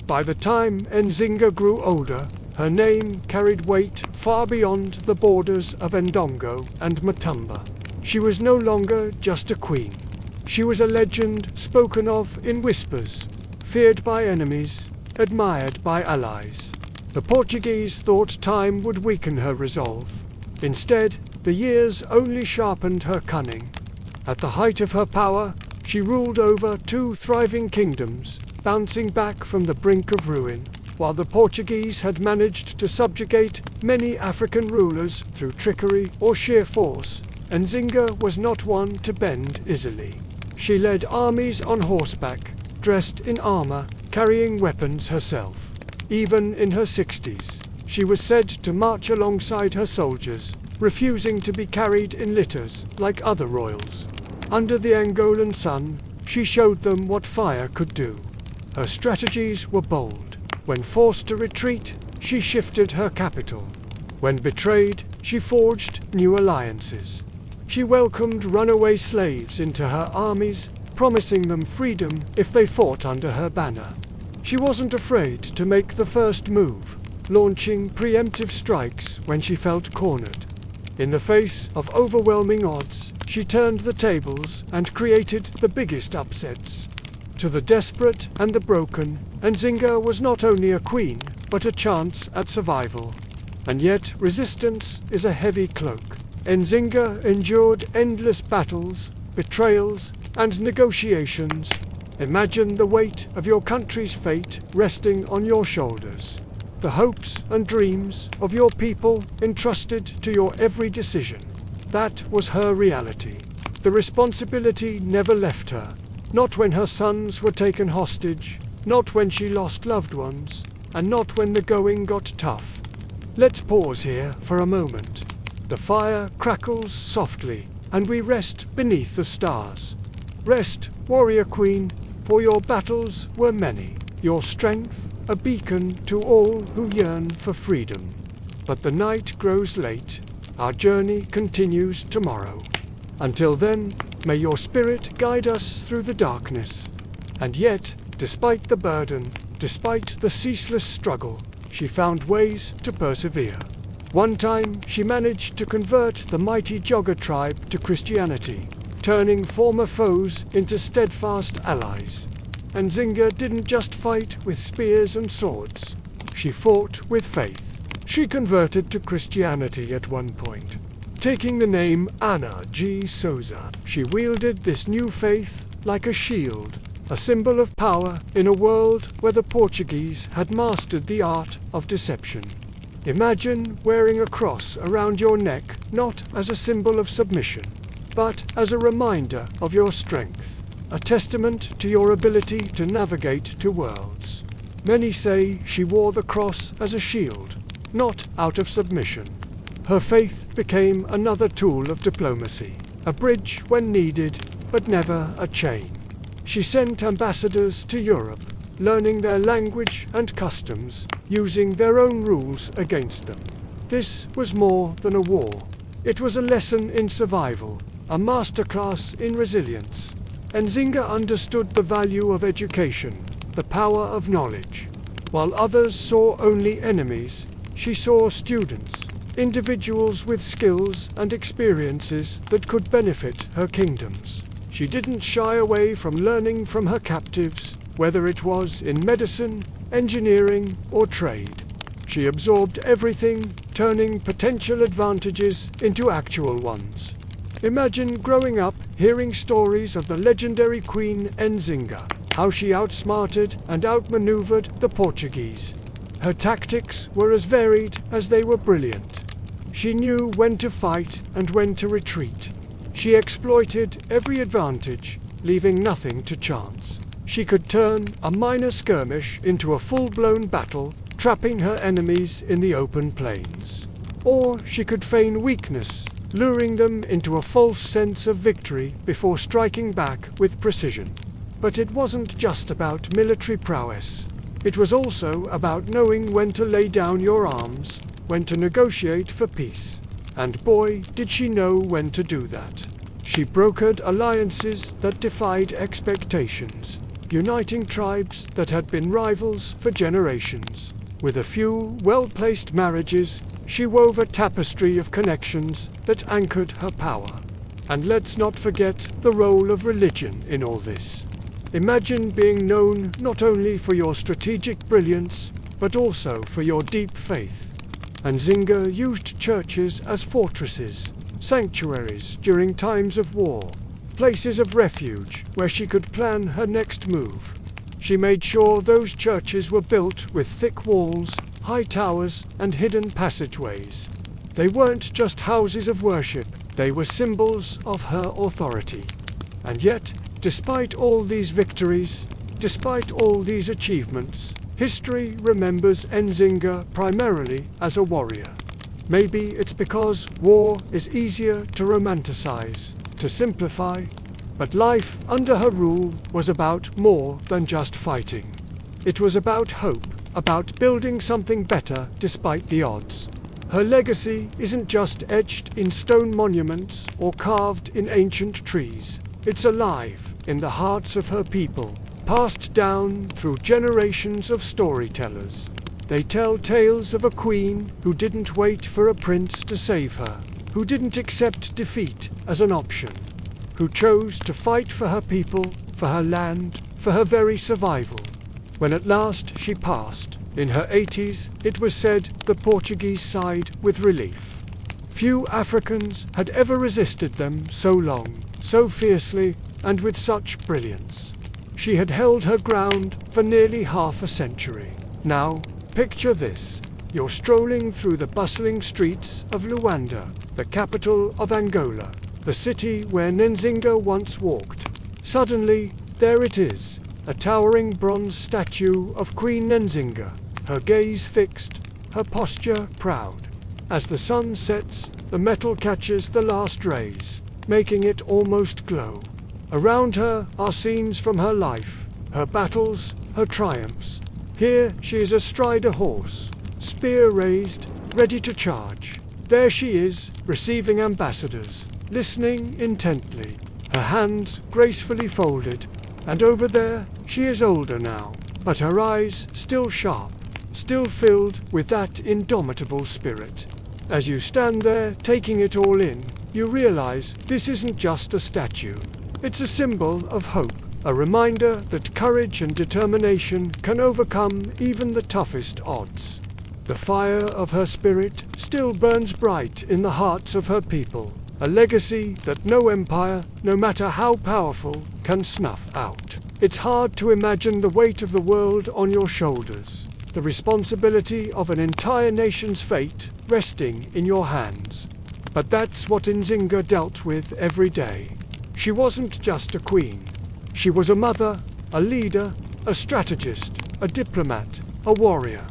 By the time Nzinga grew older, her name carried weight far beyond the borders of Ndongo and Matumba. She was no longer just a queen. She was a legend spoken of in whispers, feared by enemies, admired by allies. The Portuguese thought time would weaken her resolve. Instead, the years only sharpened her cunning. At the height of her power, she ruled over 2 thriving kingdoms, bouncing back from the brink of ruin. While the Portuguese had managed to subjugate many African rulers through trickery or sheer force, Nzinga was not one to bend easily. She led armies on horseback, dressed in armor, carrying weapons herself. Even in her 60s, she was said to march alongside her soldiers, refusing to be carried in litters like other royals. Under the Angolan sun, she showed them what fire could do. Her strategies were bold. When forced to retreat, she shifted her capital. When betrayed, she forged new alliances. She welcomed runaway slaves into her armies, promising them freedom if they fought under her banner. She wasn't afraid to make the first move, launching preemptive strikes when she felt cornered. In the face of overwhelming odds, she turned the tables and created the biggest upsets. To the desperate and the broken, Nzinga was not only a queen, but a chance at survival. And yet resistance is a heavy cloak. Nzinga endured endless battles, betrayals, and negotiations. Imagine the weight of your country's fate resting on your shoulders. The hopes and dreams of your people entrusted to your every decision. That was her reality. The responsibility never left her. Not when her sons were taken hostage, not when she lost loved ones, and not when the going got tough. Let's pause here for a moment. The fire crackles softly, and we rest beneath the stars. Rest, warrior queen, for your battles were many, your strength a beacon to all who yearn for freedom. But the night grows late. Our journey continues tomorrow. Until then, May your spirit guide us through the darkness. And yet, despite the burden, despite the ceaseless struggle, she found ways to persevere. One time, she managed to convert the mighty Jogga tribe to Christianity, turning former foes into steadfast allies. And Nzinga didn't just fight with spears and swords. She fought with faith. She converted to Christianity at one point. Taking the name Ana G. Souza, she wielded this new faith like a shield, a symbol of power in a world where the Portuguese had mastered the art of deception. Imagine wearing a cross around your neck not as a symbol of submission, but as a reminder of your strength, a testament to your ability to navigate to worlds. Many say she wore the cross as a shield, not out of submission. Her faith became another tool of diplomacy, a bridge when needed, but never a chain. She sent ambassadors to Europe, learning their language and customs, using their own rules against them. This was more than a war. It was a lesson in survival, a masterclass in resilience. And Nzinga understood the value of education, the power of knowledge. While others saw only enemies, she saw students, individuals with skills and experiences that could benefit her kingdoms. She didn't shy away from learning from her captives, whether it was in medicine, engineering, or trade. She absorbed everything, turning potential advantages into actual ones. Imagine growing up hearing stories of the legendary Queen Nzinga, how she outsmarted and outmaneuvered the Portuguese. Her tactics were as varied as they were brilliant. She knew when to fight and when to retreat. She exploited every advantage, leaving nothing to chance. She could turn a minor skirmish into a full-blown battle, trapping her enemies in the open plains. Or she could feign weakness, luring them into a false sense of victory before striking back with precision. But it wasn't just about military prowess. It was also about knowing when to lay down your arms, when to negotiate for peace. And boy, did she know when to do that. She brokered alliances that defied expectations, uniting tribes that had been rivals for generations. With a few well-placed marriages, she wove a tapestry of connections that anchored her power. And let's not forget the role of religion in all this. Imagine being known not only for your strategic brilliance, but also for your deep faith. And Nzinga used churches as fortresses, sanctuaries during times of war, places of refuge where she could plan her next move. She made sure those churches were built with thick walls, high towers, and hidden passageways. They weren't just houses of worship, they were symbols of her authority. And yet, despite all these victories, despite all these achievements, history remembers Nzinga primarily as a warrior. Maybe it's because war is easier to romanticize, to simplify, but life under her rule was about more than just fighting. It was about hope, about building something better despite the odds. Her legacy isn't just etched in stone monuments or carved in ancient trees. It's alive in the hearts of her people, passed down through generations of storytellers. They tell tales of a queen who didn't wait for a prince to save her, who didn't accept defeat as an option, who chose to fight for her people, for her land, for her very survival. When at last she passed, in her 80s, it was said the Portuguese sighed with relief. Few Africans had ever resisted them so long, so fiercely, and with such brilliance. She had held her ground for nearly half a century. Now, picture this. You're strolling through the bustling streets of Luanda, the capital of Angola, the city where Nzinga once walked. Suddenly, there it is, a towering bronze statue of Queen Nzinga, her gaze fixed, her posture proud. As the sun sets, the metal catches the last rays, making it almost glow. Around her are scenes from her life, her battles, her triumphs. Here she is astride a horse, spear raised, ready to charge. There she is, receiving ambassadors, listening intently. her hands gracefully folded, and over there she is older now, but her eyes still sharp, still filled with that indomitable spirit. As you stand there taking it all in, you realize this isn't just a statue. It's a symbol of hope, a reminder that courage and determination can overcome even the toughest odds. The fire of her spirit still burns bright in the hearts of her people, a legacy that no empire, no matter how powerful, can snuff out. It's hard to imagine the weight of the world on your shoulders, the responsibility of an entire nation's fate resting in your hands. But that's what Nzinga dealt with every day. She wasn't just a queen. She was a mother, a leader, a strategist, a diplomat, a warrior.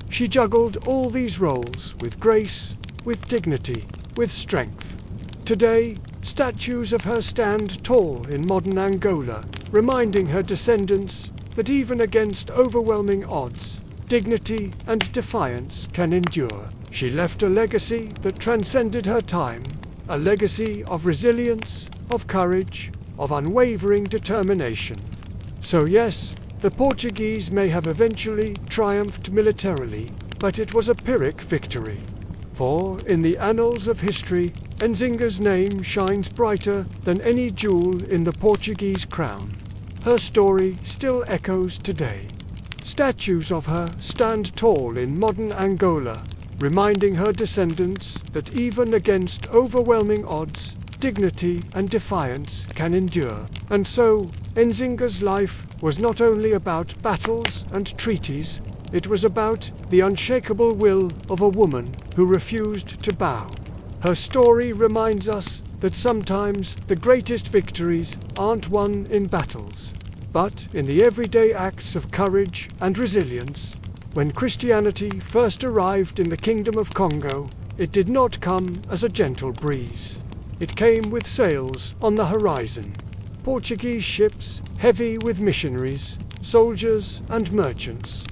She juggled all these roles with grace, with dignity, with strength. Today, statues of her stand tall in modern Angola, reminding her descendants that even against overwhelming odds, dignity and defiance can endure. She left a legacy that transcended her time, a legacy of resilience, of courage, of unwavering determination. So yes, the Portuguese may have eventually triumphed militarily, but it was a Pyrrhic victory. For in the annals of history, Nzinga's name shines brighter than any jewel in the Portuguese crown. Her story still echoes today. Statues of her stand tall in modern Angola, reminding her descendants that even against overwhelming odds, dignity and defiance can endure. And so, Nzinga's life was not only about battles and treaties, it was about the unshakable will of a woman who refused to bow. Her story reminds us that sometimes the greatest victories aren't won in battles, but in the everyday acts of courage and resilience. When Christianity first arrived in the Kingdom of Kongo, it did not come as a gentle breeze. It came with sails on the horizon. Portuguese ships, heavy with missionaries, soldiers and merchants.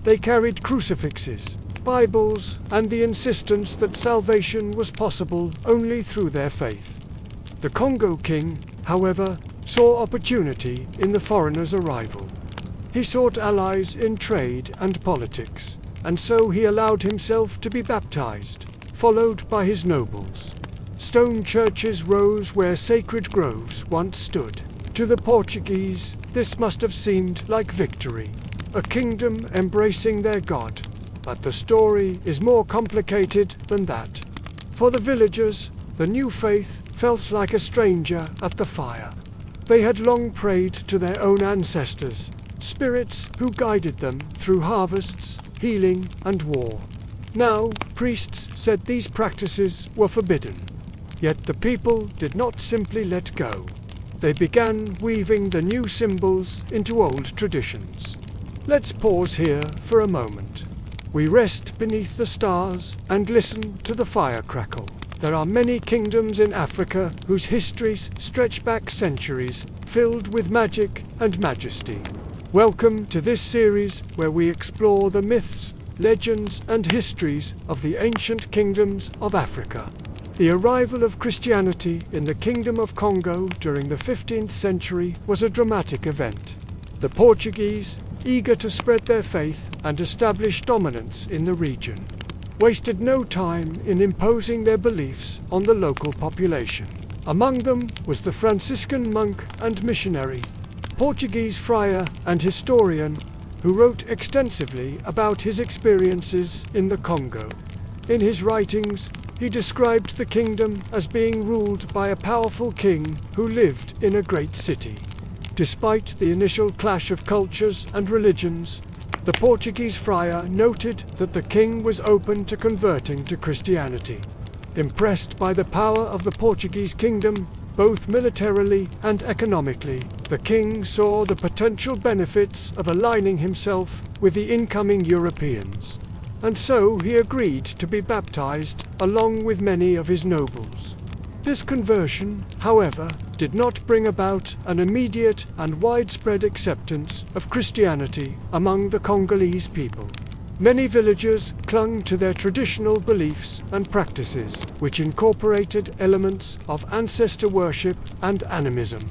They carried crucifixes, Bibles, and the insistence that salvation was possible only through their faith. The Kongo king, however, saw opportunity in the foreigners' arrival. He sought allies in trade and politics, and so he allowed himself to be baptized, followed by his nobles. Stone churches rose where sacred groves once stood. To the Portuguese, this must have seemed like victory, a kingdom embracing their God. But the story is more complicated than that. For the villagers, the new faith felt like a stranger at the fire. They had long prayed to their own ancestors, spirits who guided them through harvests, healing, and war. Now, priests said these practices were forbidden. Yet the people did not simply let go. They began weaving the new symbols into old traditions. Let's pause here for a moment. We rest beneath the stars and listen to the fire crackle. There are many kingdoms in Africa whose histories stretch back centuries, filled with magic and majesty. Welcome to this series where we explore the myths, legends, and histories of the ancient kingdoms of Africa. The arrival of Christianity in the Kingdom of Congo during the 15th century was a dramatic event. The Portuguese, eager to spread their faith and establish dominance in the region, wasted no time in imposing their beliefs on the local population. Among them was the Franciscan monk and missionary, Portuguese friar and historian, who wrote extensively about his experiences in the Congo. In his writings, he described the kingdom as being ruled by a powerful king who lived in a great city. Despite the initial clash of cultures and religions, the Portuguese friar noted that the king was open to converting to Christianity. Impressed by the power of the Portuguese kingdom, both militarily and economically, the king saw the potential benefits of aligning himself with the incoming Europeans. And so he agreed to be baptized along with many of his nobles. This conversion, however, did not bring about an immediate and widespread acceptance of Christianity among the Congolese people. Many villagers clung to their traditional beliefs and practices, which incorporated elements of ancestor worship and animism.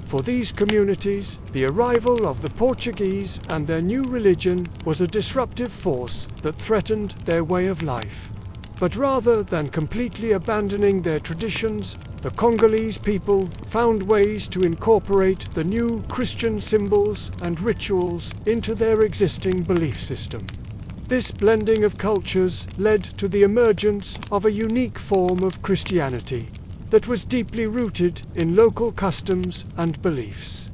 For these communities, the arrival of the Portuguese and their new religion was a disruptive force that threatened their way of life. But rather than completely abandoning their traditions, the Congolese people found ways to incorporate the new Christian symbols and rituals into their existing belief system. This blending of cultures led to the emergence of a unique form of Christianity that was deeply rooted in local customs and beliefs.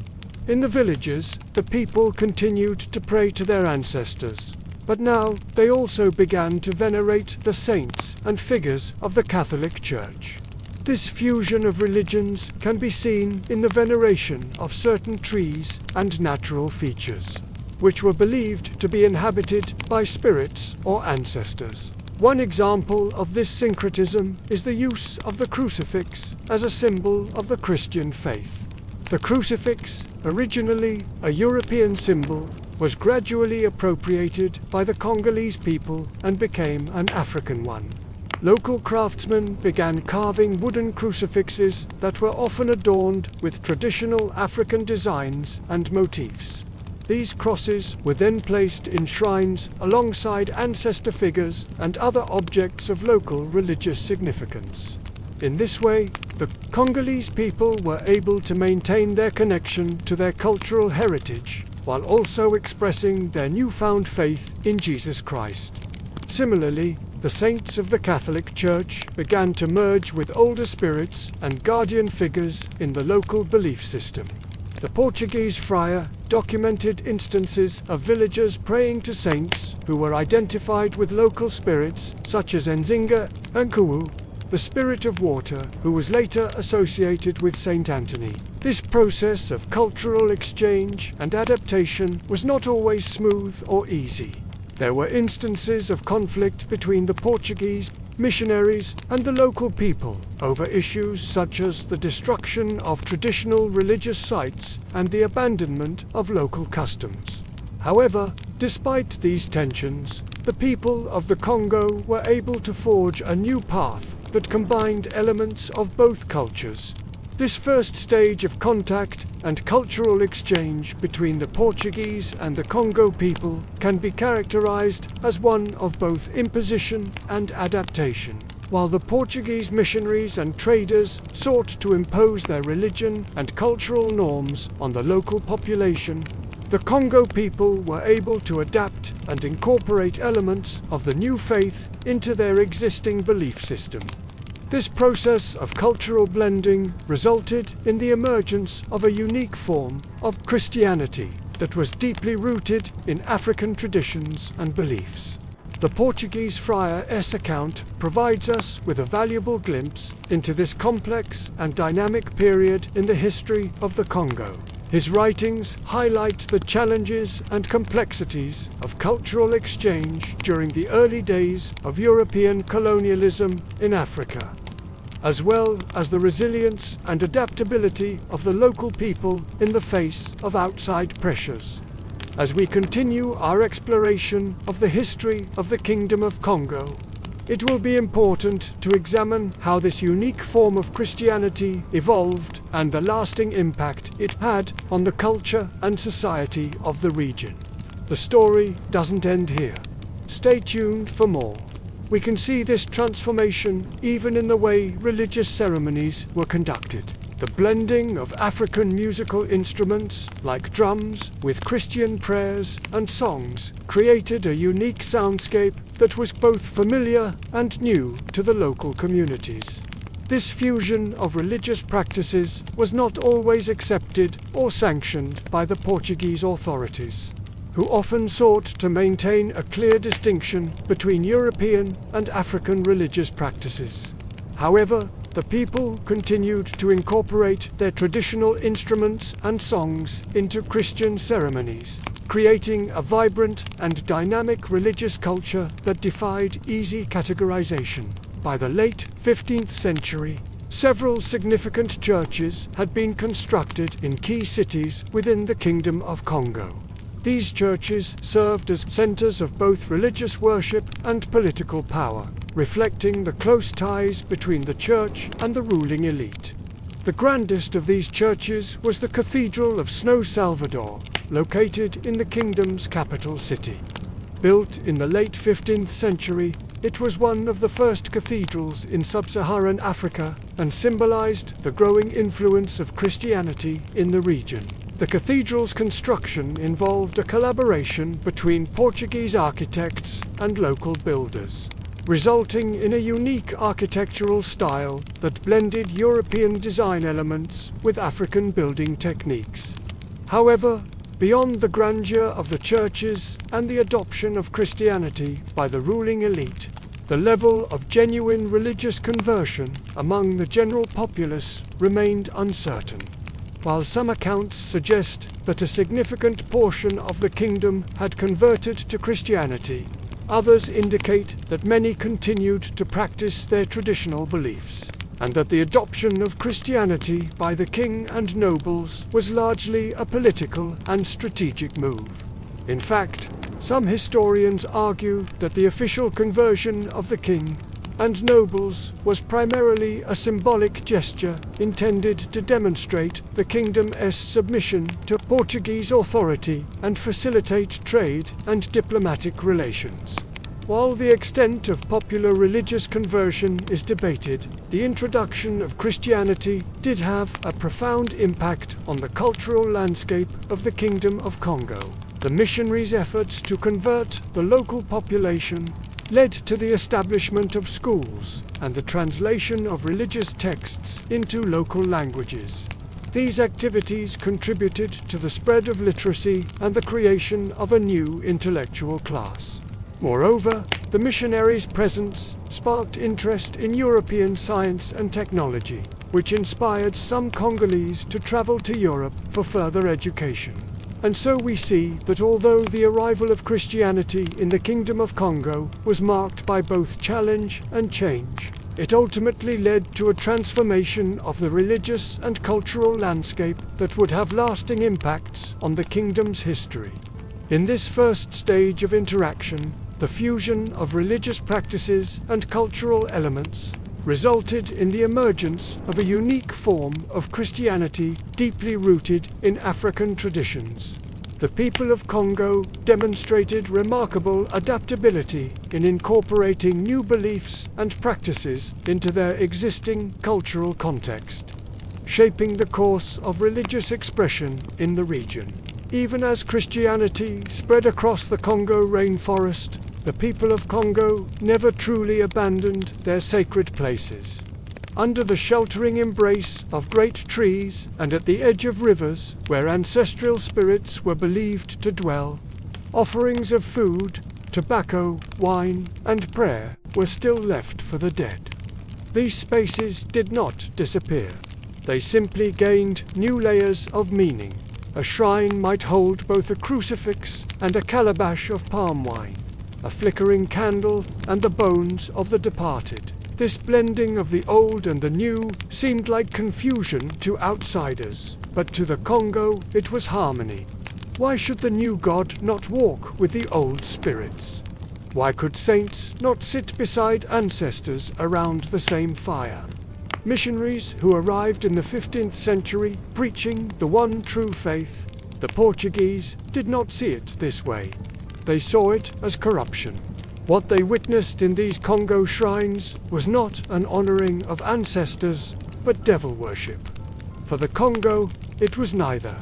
In the villages, the people continued to pray to their ancestors, but now they also began to venerate the saints and figures of the Catholic Church. This fusion of religions can be seen in the veneration of certain trees and natural features, which were believed to be inhabited by spirits or ancestors. One example of this syncretism is the use of the crucifix as a symbol of the Christian faith. The crucifix, originally a European symbol, was gradually appropriated by the Congolese people and became an African one. Local craftsmen began carving wooden crucifixes that were often adorned with traditional African designs and motifs. These crosses were then placed in shrines alongside ancestor figures and other objects of local religious significance. In this way, the Congolese people were able to maintain their connection to their cultural heritage, while also expressing their newfound faith in Jesus Christ. Similarly, the saints of the Catholic Church began to merge with older spirits and guardian figures in the local belief system. The Portuguese friar documented instances of villagers praying to saints who were identified with local spirits such as Nzinga and Kuwu, the spirit of water, who was later associated with Saint Anthony. This process of cultural exchange and adaptation was not always smooth or easy. There were instances of conflict between the Portuguese missionaries and the local people over issues such as the destruction of traditional religious sites and the abandonment of local customs. However, despite these tensions, the people of the Congo were able to forge a new path that combined elements of both cultures. This first stage of contact and cultural exchange between the Portuguese and the Congo people can be characterized as one of both imposition and adaptation. While the Portuguese missionaries and traders sought to impose their religion and cultural norms on the local population, the Congo people were able to adapt and incorporate elements of the new faith into their existing belief system. This process of cultural blending resulted in the emergence of a unique form of Christianity that was deeply rooted in African traditions and beliefs. The Portuguese friar's account provides us with a valuable glimpse into this complex and dynamic period in the history of the Congo. His writings highlight the challenges and complexities of cultural exchange during the early days of European colonialism in Africa, as well as the resilience and adaptability of the local people in the face of outside pressures. As we continue our exploration of the history of the Kingdom of Congo, it will be important to examine how this unique form of Christianity evolved and the lasting impact it had on the culture and society of the region. The story doesn't end here. Stay tuned for more. We can see this transformation even in the way religious ceremonies were conducted. The blending of African musical instruments, like drums, with Christian prayers and songs, created a unique soundscape that was both familiar and new to the local communities. This fusion of religious practices was not always accepted or sanctioned by the Portuguese authorities, who often sought to maintain a clear distinction between European and African religious practices. However, the people continued to incorporate their traditional instruments and songs into Christian ceremonies, creating a vibrant and dynamic religious culture that defied easy categorization. By the late 15th century, several significant churches had been constructed in key cities within the Kingdom of Congo. These churches served as centers of both religious worship and political power, reflecting the close ties between the church and the ruling elite. The grandest of these churches was the Cathedral of São Salvador, located in the kingdom's capital city. Built in the late 15th century, it was one of the first cathedrals in sub-Saharan Africa and symbolized the growing influence of Christianity in the region. The cathedral's construction involved a collaboration between Portuguese architects and local builders, resulting in a unique architectural style that blended European design elements with African building techniques. However, beyond the grandeur of the churches and the adoption of Christianity by the ruling elite, the level of genuine religious conversion among the general populace remained uncertain. While some accounts suggest that a significant portion of the kingdom had converted to Christianity, others indicate that many continued to practice their traditional beliefs, and that the adoption of Christianity by the king and nobles was largely a political and strategic move. In fact, some historians argue that the official conversion of the king and nobles was primarily a symbolic gesture intended to demonstrate the kingdom's submission to Portuguese authority and facilitate trade and diplomatic relations. While the extent of popular religious conversion is debated, the introduction of Christianity did have a profound impact on the cultural landscape of the Kingdom of Congo. The missionaries' efforts to convert the local population led to the establishment of schools and the translation of religious texts into local languages. These activities contributed to the spread of literacy and the creation of a new intellectual class. Moreover, the missionaries' presence sparked interest in European science and technology, which inspired some Congolese to travel to Europe for further education. And so we see that although the arrival of Christianity in the Kingdom of Congo was marked by both challenge and change, it ultimately led to a transformation of the religious and cultural landscape that would have lasting impacts on the kingdom's history. In this first stage of interaction, the fusion of religious practices and cultural elements resulted in the emergence of a unique form of Christianity deeply rooted in African traditions. The people of Congo demonstrated remarkable adaptability in incorporating new beliefs and practices into their existing cultural context, shaping the course of religious expression in the region. Even as Christianity spread across the Congo rainforest, the people of Congo never truly abandoned their sacred places. Under the sheltering embrace of great trees and at the edge of rivers where ancestral spirits were believed to dwell, offerings of food, tobacco, wine, and prayer were still left for the dead. These spaces did not disappear. They simply gained new layers of meaning. A shrine might hold both a crucifix and a calabash of palm wine, a flickering candle and the bones of the departed. This blending of the old and the new seemed like confusion to outsiders, but to the Congo it was harmony. Why should the new god not walk with the old spirits? Why could saints not sit beside ancestors around the same fire? Missionaries who arrived in the 15th century preaching the one true faith, the Portuguese, did not see it this way. They saw it as corruption. What they witnessed in these Congo shrines was not an honoring of ancestors, but devil worship. For the Congo, it was neither.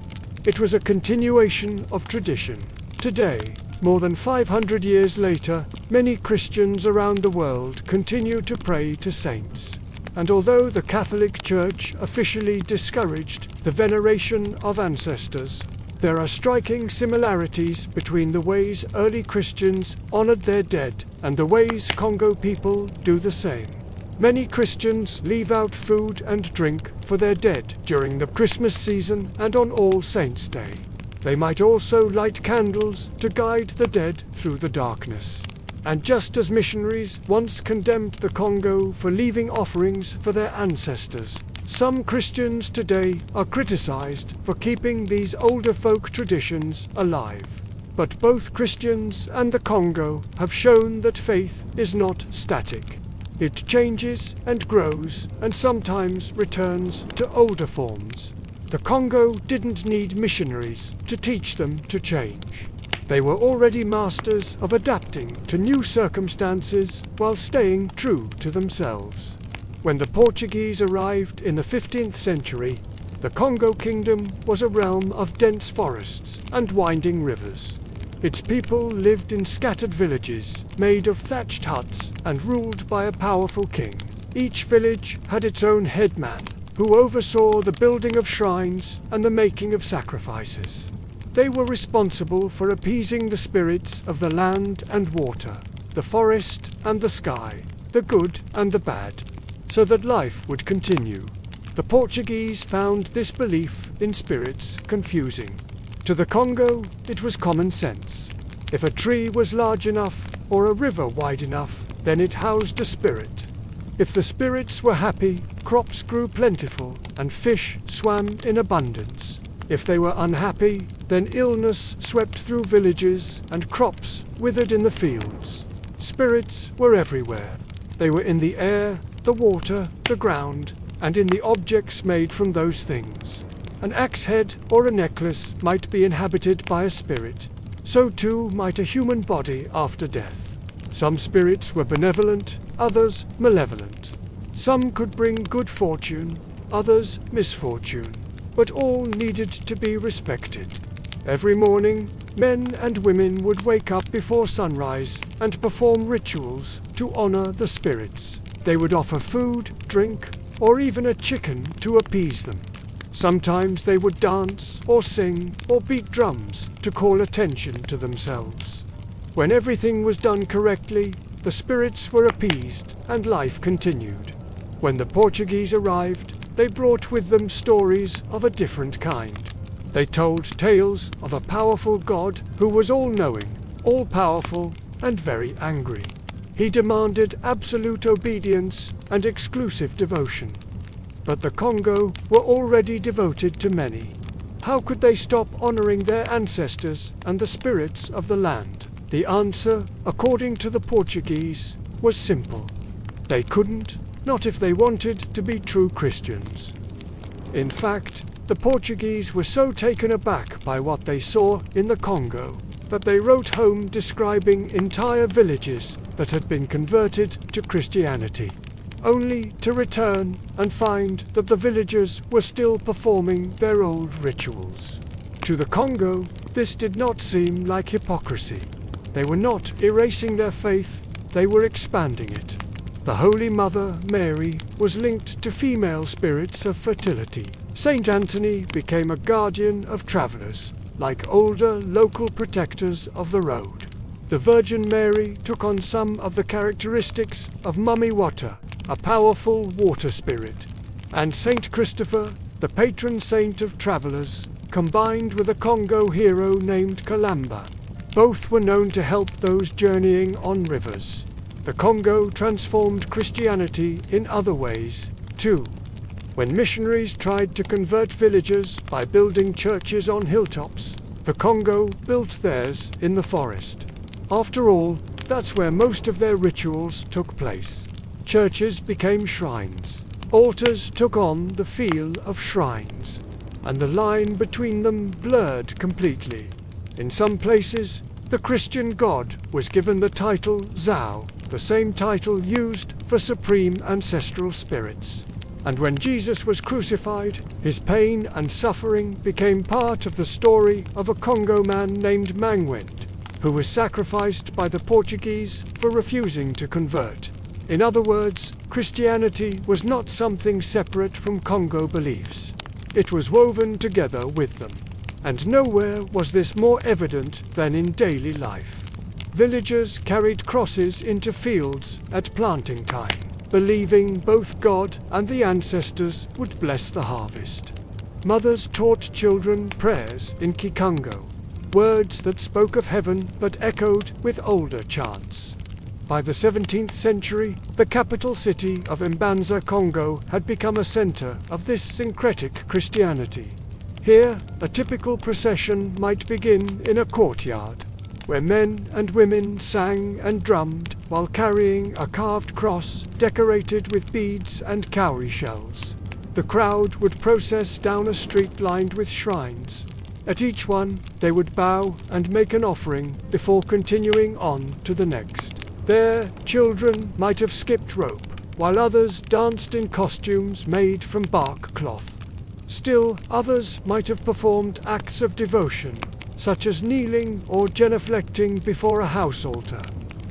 It was a continuation of tradition. Today, more than 500 years later, many Christians around the world continue to pray to saints. And although the Catholic Church officially discouraged the veneration of ancestors, there are striking similarities between the ways early Christians honored their dead and the ways Congo people do the same. Many Christians leave out food and drink for their dead during the Christmas season and on All Saints' Day. They might also light candles to guide the dead through the darkness. And just as missionaries once condemned the Congo for leaving offerings for their ancestors, some Christians today are criticized for keeping these older folk traditions alive. But both Christians and the Congo have shown that faith is not static. It changes and grows and sometimes returns to older forms. The Congo didn't need missionaries to teach them to change. They were already masters of adapting to new circumstances while staying true to themselves. When the Portuguese arrived in the 15th century, the Congo Kingdom was a realm of dense forests and winding rivers. Its people lived in scattered villages made of thatched huts and ruled by a powerful king. Each village had its own headman, who oversaw the building of shrines and the making of sacrifices. They were responsible for appeasing the spirits of the land and water, the forest and the sky, the good and the bad, so that life would continue. The Portuguese found this belief in spirits confusing. To the Congo, it was common sense. If a tree was large enough or a river wide enough, then it housed a spirit. If the spirits were happy, crops grew plentiful and fish swam in abundance. If they were unhappy, then illness swept through villages and crops withered in the fields. Spirits were everywhere. They were in the air, the water, the ground, and in the objects made from those things. An axe head or a necklace might be inhabited by a spirit. So too might a human body after death. Some spirits were benevolent, others malevolent. Some could bring good fortune, others misfortune, but all needed to be respected. Every morning, men and women would wake up before sunrise and perform rituals to honor the spirits. They would offer food, drink, or even a chicken to appease them. Sometimes they would dance or sing or beat drums to call attention to themselves. When everything was done correctly, the spirits were appeased and life continued. When the Portuguese arrived, they brought with them stories of a different kind. They told tales of a powerful God who was all-knowing, all-powerful, and very angry. He demanded absolute obedience and exclusive devotion. But the Congo were already devoted to many. How could they stop honoring their ancestors and the spirits of the land? The answer, according to the Portuguese, was simple. They couldn't, not if they wanted to be true Christians. In fact, the Portuguese were so taken aback by what they saw in the Congo that they wrote home describing entire villages that had been converted to Christianity, only to return and find that the villagers were still performing their old rituals. To the Congo, this did not seem like hypocrisy. They were not erasing their faith, they were expanding it. The Holy Mother, Mary, was linked to female spirits of fertility. Saint Anthony became a guardian of travelers, like older local protectors of the road. The Virgin Mary took on some of the characteristics of Mummy Wata, a powerful water spirit, and Saint Christopher, the patron saint of travelers, combined with a Congo hero named Kalamba. Both were known to help those journeying on rivers. The Congo transformed Christianity in other ways, too. When missionaries tried to convert villagers by building churches on hilltops, the Congo built theirs in the forest. After all, that's where most of their rituals took place. Churches became shrines. Altars took on the feel of shrines, and the line between them blurred completely. In some places, the Christian god was given the title Zao, the same title used for supreme ancestral spirits. And when Jesus was crucified, his pain and suffering became part of the story of a Congo man named Mangwend, who was sacrificed by the Portuguese for refusing to convert. In other words, Christianity was not something separate from Congo beliefs. It was woven together with them. And nowhere was this more evident than in daily life. Villagers carried crosses into fields at planting time, believing both God and the ancestors would bless the harvest. Mothers taught children prayers in Kikongo, words that spoke of heaven but echoed with older chants. By the 17th century, the capital city of Mbanza, Congo, had become a center of this syncretic Christianity. Here, a typical procession might begin in a courtyard. where men and women sang and drummed while carrying a carved cross decorated with beads and cowrie shells. The crowd would process down a street lined with shrines. At each one, they would bow and make an offering before continuing on to the next. There, children might have skipped rope, while others danced in costumes made from bark cloth. Still, others might have performed acts of devotion, such as kneeling or genuflecting before a house altar.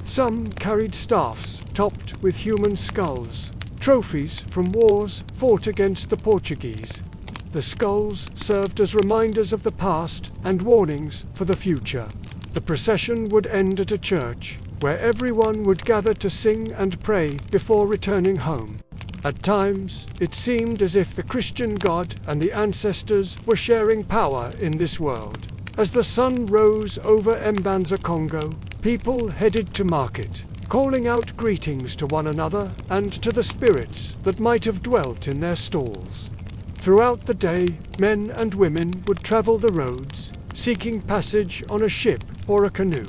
Some carried staffs topped with human skulls, trophies from wars fought against the Portuguese. The skulls served as reminders of the past and warnings for the future. The procession would end at a church, where everyone would gather to sing and pray before returning home. At times, it seemed as if the Christian God and the ancestors were sharing power in this world. As the sun rose over Mbanza, Kongo, people headed to market, calling out greetings to one another and to the spirits that might have dwelt in their stalls. Throughout the day, men and women would travel the roads, seeking passage on a ship or a canoe.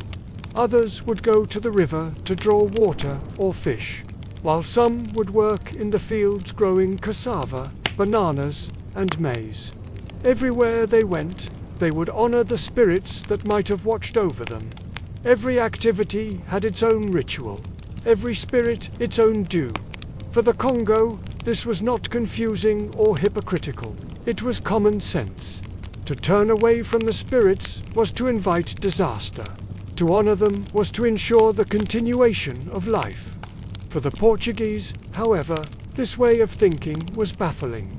Others would go to the river to draw water or fish, while some would work in the fields growing cassava, bananas, and maize. Everywhere they went, they would honor the spirits that might have watched over them. Every activity had its own ritual, every spirit its own due. For the Kongo, this was not confusing or hypocritical. It was common sense. To turn away from the spirits was to invite disaster. To honor them was to ensure the continuation of life. For the Portuguese, however, this way of thinking was baffling.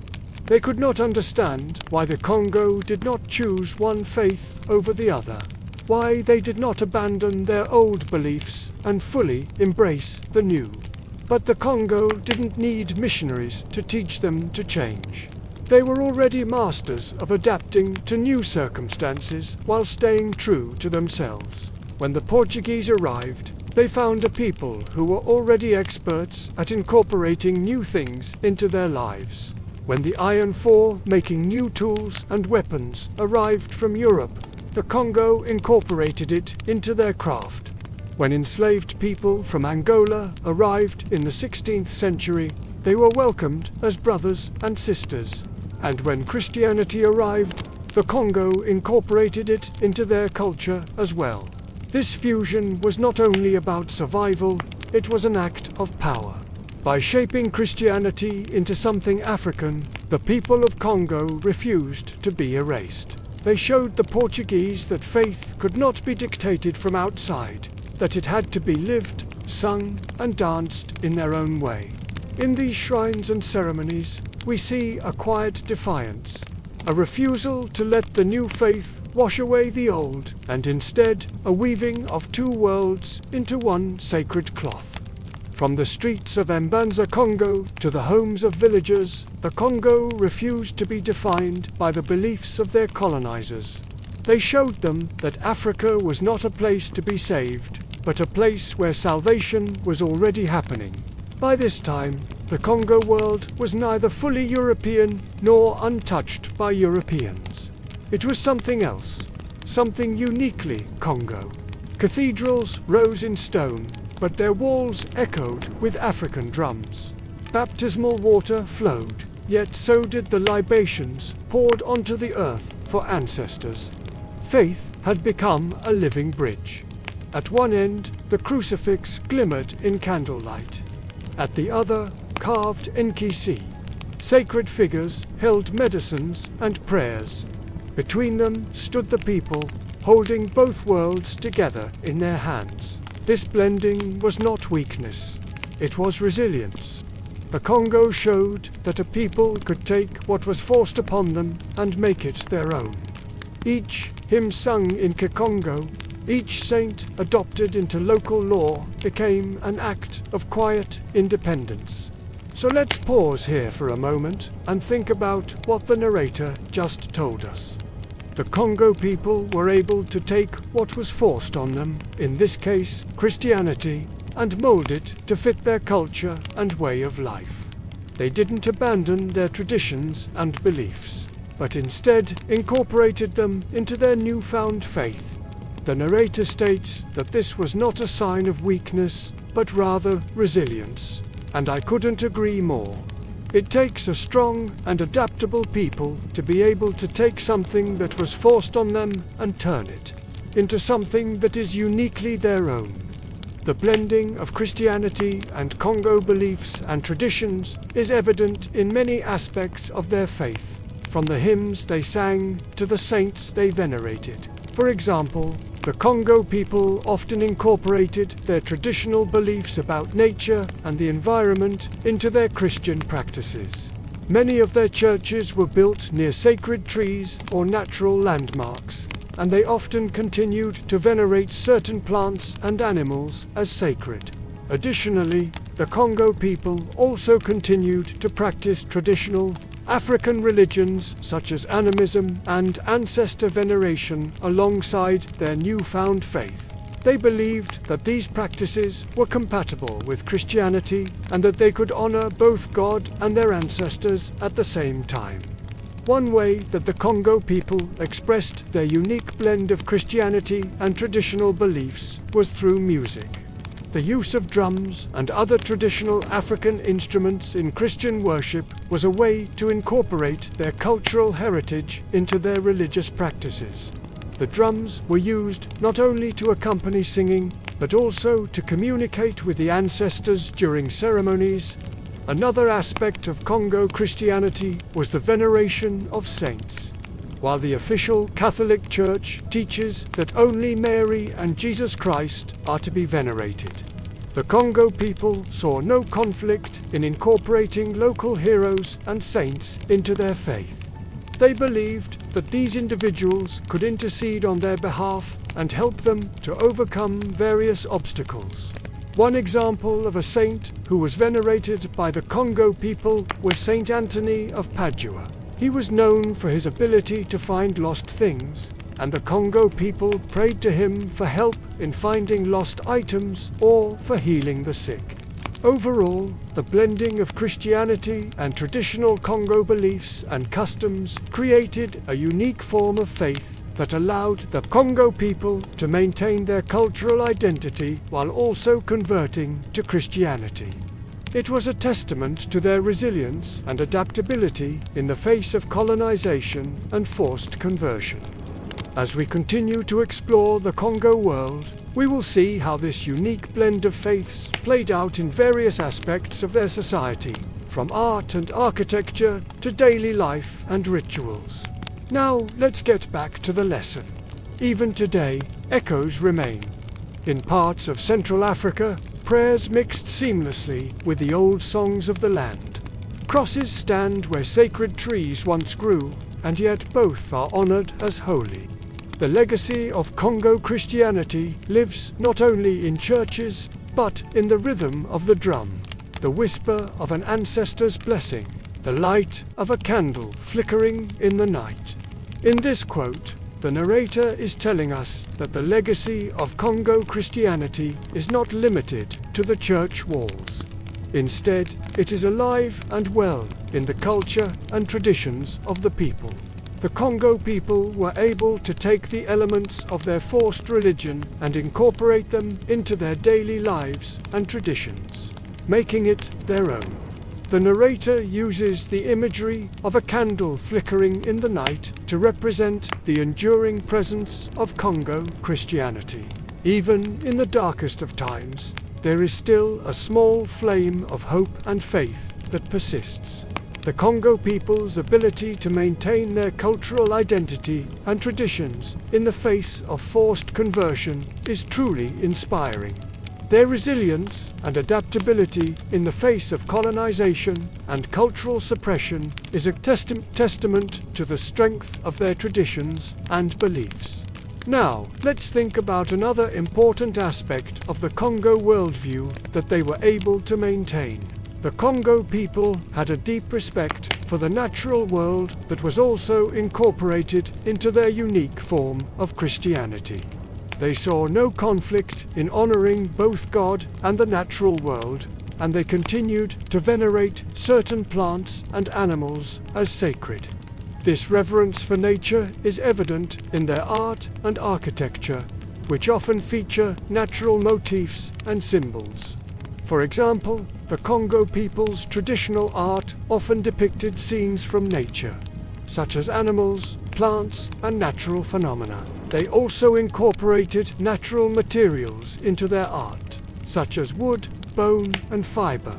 They could not understand why the Kongo did not choose one faith over the other, why they did not abandon their old beliefs and fully embrace the new. But the Kongo didn't need missionaries to teach them to change. They were already masters of adapting to new circumstances while staying true to themselves. When the Portuguese arrived, they found a people who were already experts at incorporating new things into their lives. When the iron for making new tools and weapons arrived from Europe, the Kongo incorporated it into their craft. When enslaved people from Angola arrived in the 16th century, they were welcomed as brothers and sisters. And when Christianity arrived, the Kongo incorporated it into their culture as well. This fusion was not only about survival, it was an act of power. By shaping Christianity into something African, the people of Kongo refused to be erased. They showed the Portuguese that faith could not be dictated from outside, that it had to be lived, sung, and danced in their own way. In these shrines and ceremonies, we see a quiet defiance, a refusal to let the new faith wash away the old, and instead a weaving of two worlds into one sacred cloth. From the streets of Mbanza, Kongo, to the homes of villagers, the Kongo refused to be defined by the beliefs of their colonizers. They showed them that Africa was not a place to be saved, but a place where salvation was already happening. By this time, the Kongo world was neither fully European nor untouched by Europeans. It was something else, something uniquely Kongo. Cathedrals rose in stone, but their walls echoed with African drums. Baptismal water flowed, yet so did the libations poured onto the earth for ancestors. Faith had become a living bridge. At one end, the crucifix glimmered in candlelight. At the other, carved Nkisi. Sacred figures held medicines and prayers. Between them stood the people, holding both worlds together in their hands. This blending was not weakness, it was resilience. The Kongo showed that a people could take what was forced upon them and make it their own. Each hymn sung in Kikongo, each saint adopted into local law became an act of quiet independence. So let's pause here for a moment and think about what the narrator just told us. The Kongo people were able to take what was forced on them, in this case Christianity, and mold it to fit their culture and way of life. They didn't abandon their traditions and beliefs, but instead incorporated them into their newfound faith. The narrator states that this was not a sign of weakness, but rather resilience. And I couldn't agree more. It takes a strong and adaptable people to be able to take something that was forced on them and turn it into something that is uniquely their own. The blending of Christianity and Kongo beliefs and traditions is evident in many aspects of their faith, from the hymns they sang to the saints they venerated. For example, the Kongo people often incorporated their traditional beliefs about nature and the environment into their Christian practices. Many of their churches were built near sacred trees or natural landmarks, and they often continued to venerate certain plants and animals as sacred. Additionally, the Kongo people also continued to practice traditional African religions such as animism and ancestor veneration alongside their newfound faith. They believed that these practices were compatible with Christianity and that they could honor both God and their ancestors at the same time. One way that the Kongo people expressed their unique blend of Christianity and traditional beliefs was through music. The use of drums and other traditional African instruments in Christian worship was a way to incorporate their cultural heritage into their religious practices. The drums were used not only to accompany singing, but also to communicate with the ancestors during ceremonies. Another aspect of Kongo Christianity was the veneration of saints. While the official Catholic Church teaches that only Mary and Jesus Christ are to be venerated, the Kongo people saw no conflict in incorporating local heroes and saints into their faith. They believed that these individuals could intercede on their behalf and help them to overcome various obstacles. One example of a saint who was venerated by the Kongo people was Saint Anthony of Padua. He was known for his ability to find lost things, and the Kongo people prayed to him for help in finding lost items or for healing the sick. Overall, the blending of Christianity and traditional Kongo beliefs and customs created a unique form of faith that allowed the Kongo people to maintain their cultural identity while also converting to Christianity. It was a testament to their resilience and adaptability in the face of colonization and forced conversion. As we continue to explore the Kongo world, we will see how this unique blend of faiths played out in various aspects of their society, from art and architecture to daily life and rituals. Now, let's get back to the lesson. Even today, echoes remain. In parts of Central Africa, prayers mixed seamlessly with the old songs of the land. Crosses stand where sacred trees once grew, and yet both are honored as holy. The legacy of Kongo Christianity lives not only in churches, but in the rhythm of the drum, the whisper of an ancestor's blessing, the light of a candle flickering in the night. In this quote, the narrator is telling us that the legacy of Kongo Christianity is not limited to the church walls. Instead, it is alive and well in the culture and traditions of the people. The Kongo people were able to take the elements of their forced religion and incorporate them into their daily lives and traditions, making it their own. The narrator uses the imagery of a candle flickering in the night to represent the enduring presence of Kongo Christianity. Even in the darkest of times, there is still a small flame of hope and faith that persists. The Kongo people's ability to maintain their cultural identity and traditions in the face of forced conversion is truly inspiring. Their resilience and adaptability in the face of colonization and cultural suppression is a testament to the strength of their traditions and beliefs. Now, let's think about another important aspect of the Kongo worldview that they were able to maintain. The Kongo people had a deep respect for the natural world that was also incorporated into their unique form of Christianity. They saw no conflict in honoring both God and the natural world, and they continued to venerate certain plants and animals as sacred. This reverence for nature is evident in their art and architecture, which often feature natural motifs and symbols. For example, the Kongo people's traditional art often depicted scenes from nature, such as animals, plants, and natural phenomena. They also incorporated natural materials into their art, such as wood, bone, and fiber.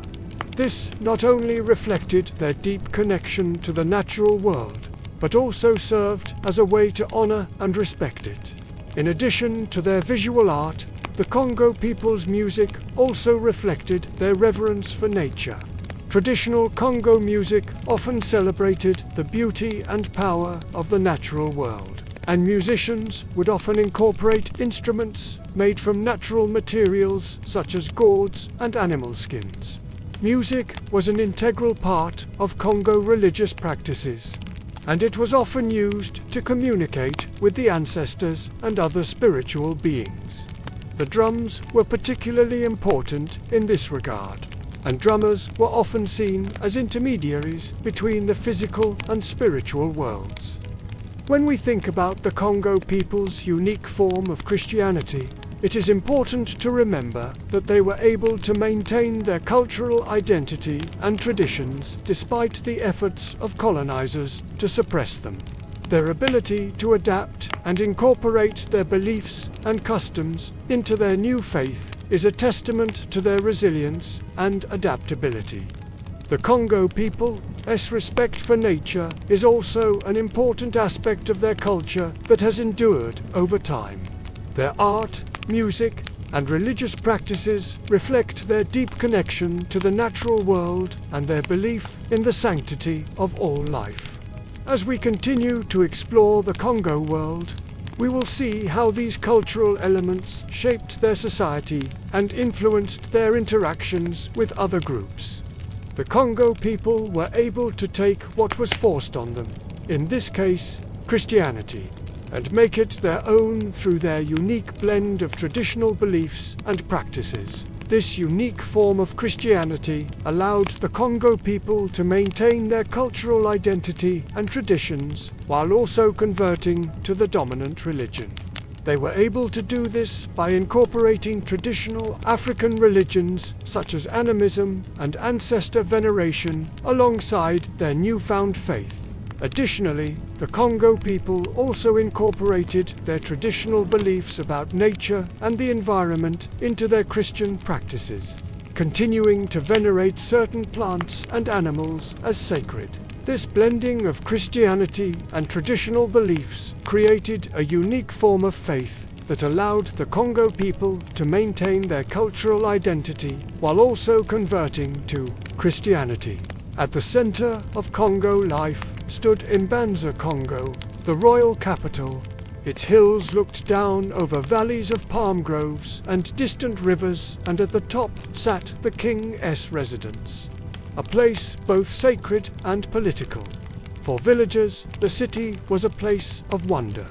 This not only reflected their deep connection to the natural world, but also served as a way to honor and respect it. In addition to their visual art, the Kongo people's music also reflected their reverence for nature. Traditional Kongo music often celebrated the beauty and power of the natural world, and musicians would often incorporate instruments made from natural materials such as gourds and animal skins. Music was an integral part of Kongo religious practices, and it was often used to communicate with the ancestors and other spiritual beings. The drums were particularly important in this regard, and drummers were often seen as intermediaries between the physical and spiritual worlds. When we think about the Kongo people's unique form of Christianity, it is important to remember that they were able to maintain their cultural identity and traditions despite the efforts of colonizers to suppress them. Their ability to adapt and incorporate their beliefs and customs into their new faith is a testament to their resilience and adaptability. The Kongo people's respect for nature is also an important aspect of their culture that has endured over time. Their art, music, and religious practices reflect their deep connection to the natural world and their belief in the sanctity of all life. As we continue to explore the Kongo world, we will see how these cultural elements shaped their society and influenced their interactions with other groups. The Kongo people were able to take what was forced on them, in this case, Christianity, and make it their own through their unique blend of traditional beliefs and practices. This unique form of Christianity allowed the Kongo people to maintain their cultural identity and traditions while also converting to the dominant religion. They were able to do this by incorporating traditional African religions such as animism and ancestor veneration alongside their newfound faith. Additionally, the Kongo people also incorporated their traditional beliefs about nature and the environment into their Christian practices, continuing to venerate certain plants and animals as sacred. This blending of Christianity and traditional beliefs created a unique form of faith that allowed the Kongo people to maintain their cultural identity while also converting to Christianity. At the center of Kongo life stood Mbanza, Kongo, the royal capital. Its hills looked down over valleys of palm groves and distant rivers, and at the top sat the king's residence, a place both sacred and political. For villagers, the city was a place of wonder.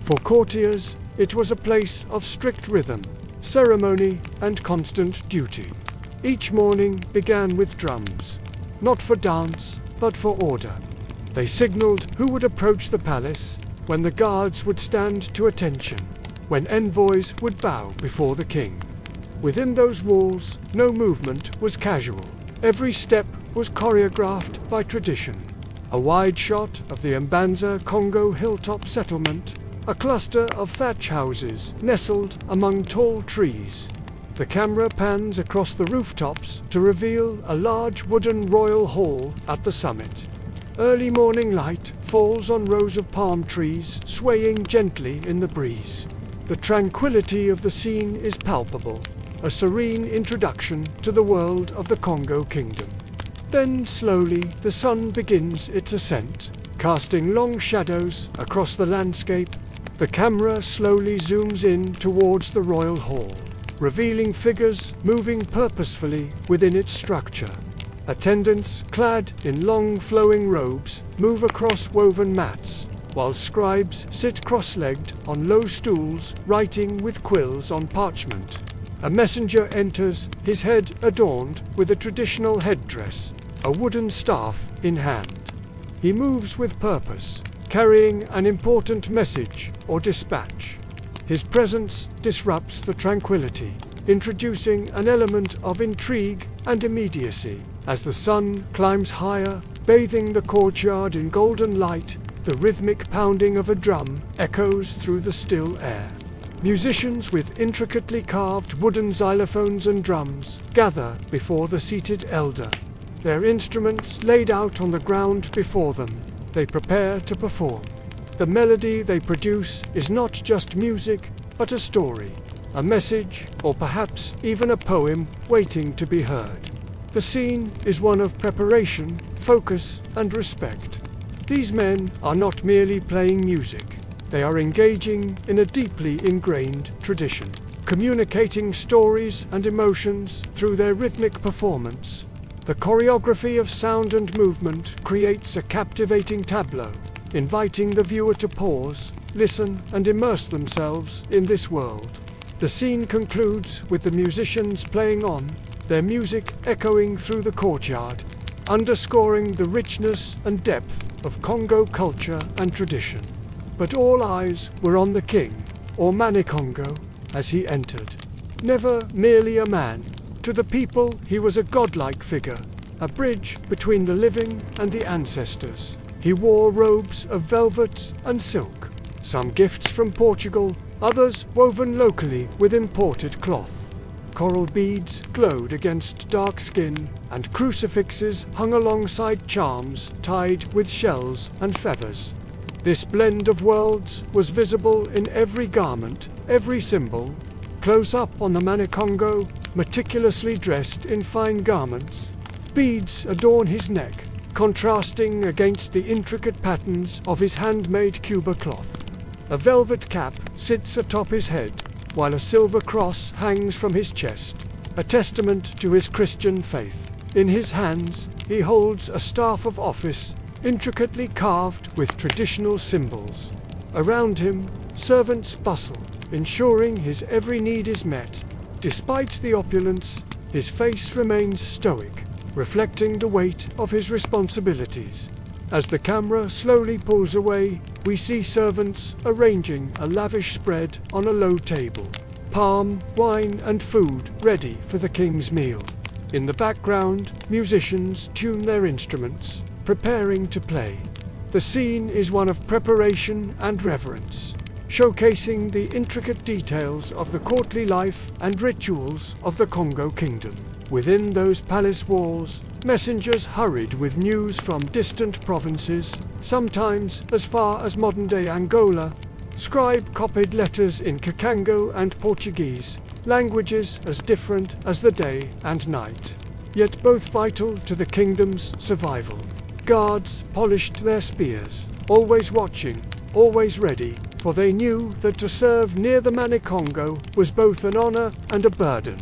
For courtiers, it was a place of strict rhythm, ceremony, and constant duty. Each morning began with drums, not for dance, but for order. They signaled who would approach the palace, when the guards would stand to attention, when envoys would bow before the king. Within those walls, no movement was casual. Every step was choreographed by tradition. A wide shot of the Mbanza Kongo hilltop settlement, a cluster of thatch houses nestled among tall trees. The camera pans across the rooftops to reveal a large wooden royal hall at the summit. Early morning light falls on rows of palm trees swaying gently in the breeze. The tranquility of the scene is palpable, a serene introduction to the world of the Kongo Kingdom. Then slowly the sun begins its ascent, casting long shadows across the landscape. The camera slowly zooms in towards the royal hall, revealing figures moving purposefully within its structure. Attendants, clad in long flowing robes, move across woven mats, while scribes sit cross-legged on low stools, writing with quills on parchment. A messenger enters, his head adorned with a traditional headdress, a wooden staff in hand. He moves with purpose, carrying an important message or dispatch. His presence disrupts the tranquility, introducing an element of intrigue and immediacy. As the sun climbs higher, bathing the courtyard in golden light, the rhythmic pounding of a drum echoes through the still air. Musicians with intricately carved wooden xylophones and drums gather before the seated elder. Their instruments laid out on the ground before them, they prepare to perform. The melody they produce is not just music, but a story, a message, or perhaps even a poem waiting to be heard. The scene is one of preparation, focus, and respect. These men are not merely playing music. They are engaging in a deeply ingrained tradition, communicating stories and emotions through their rhythmic performance. The choreography of sound and movement creates a captivating tableau, inviting the viewer to pause, listen, and immerse themselves in this world. The scene concludes with the musicians playing on, their music echoing through the courtyard, underscoring the richness and depth of Kongo culture and tradition. But all eyes were on the king, or Kongo, as he entered. Never merely a man. To the people he was a godlike figure, a bridge between the living and the ancestors. He wore robes of velvet and silk, some gifts from Portugal, others woven locally with imported cloth. Coral beads glowed against dark skin, and crucifixes hung alongside charms tied with shells and feathers. This blend of worlds was visible in every garment, every symbol. Close up on the Kongo, meticulously dressed in fine garments, beads adorn his neck, contrasting against the intricate patterns of his handmade Cuba cloth. A velvet cap sits atop his head, while a silver cross hangs from his chest, a testament to his Christian faith. In his hands, he holds a staff of office, intricately carved with traditional symbols. Around him, servants bustle, ensuring his every need is met. Despite the opulence, his face remains stoic, reflecting the weight of his responsibilities. As the camera slowly pulls away, we see servants arranging a lavish spread on a low table. Palm, wine, and food ready for the king's meal. In the background, musicians tune their instruments, preparing to play. The scene is one of preparation and reverence, showcasing the intricate details of the courtly life and rituals of the Kongo kingdom. Within those palace walls, messengers hurried with news from distant provinces, sometimes as far as modern-day Angola. Scribe copied letters in Kongo and Portuguese, languages as different as the day and night, yet both vital to the kingdom's survival. Guards polished their spears, always watching, always ready, for they knew that to serve near the Kongo was both an honor and a burden.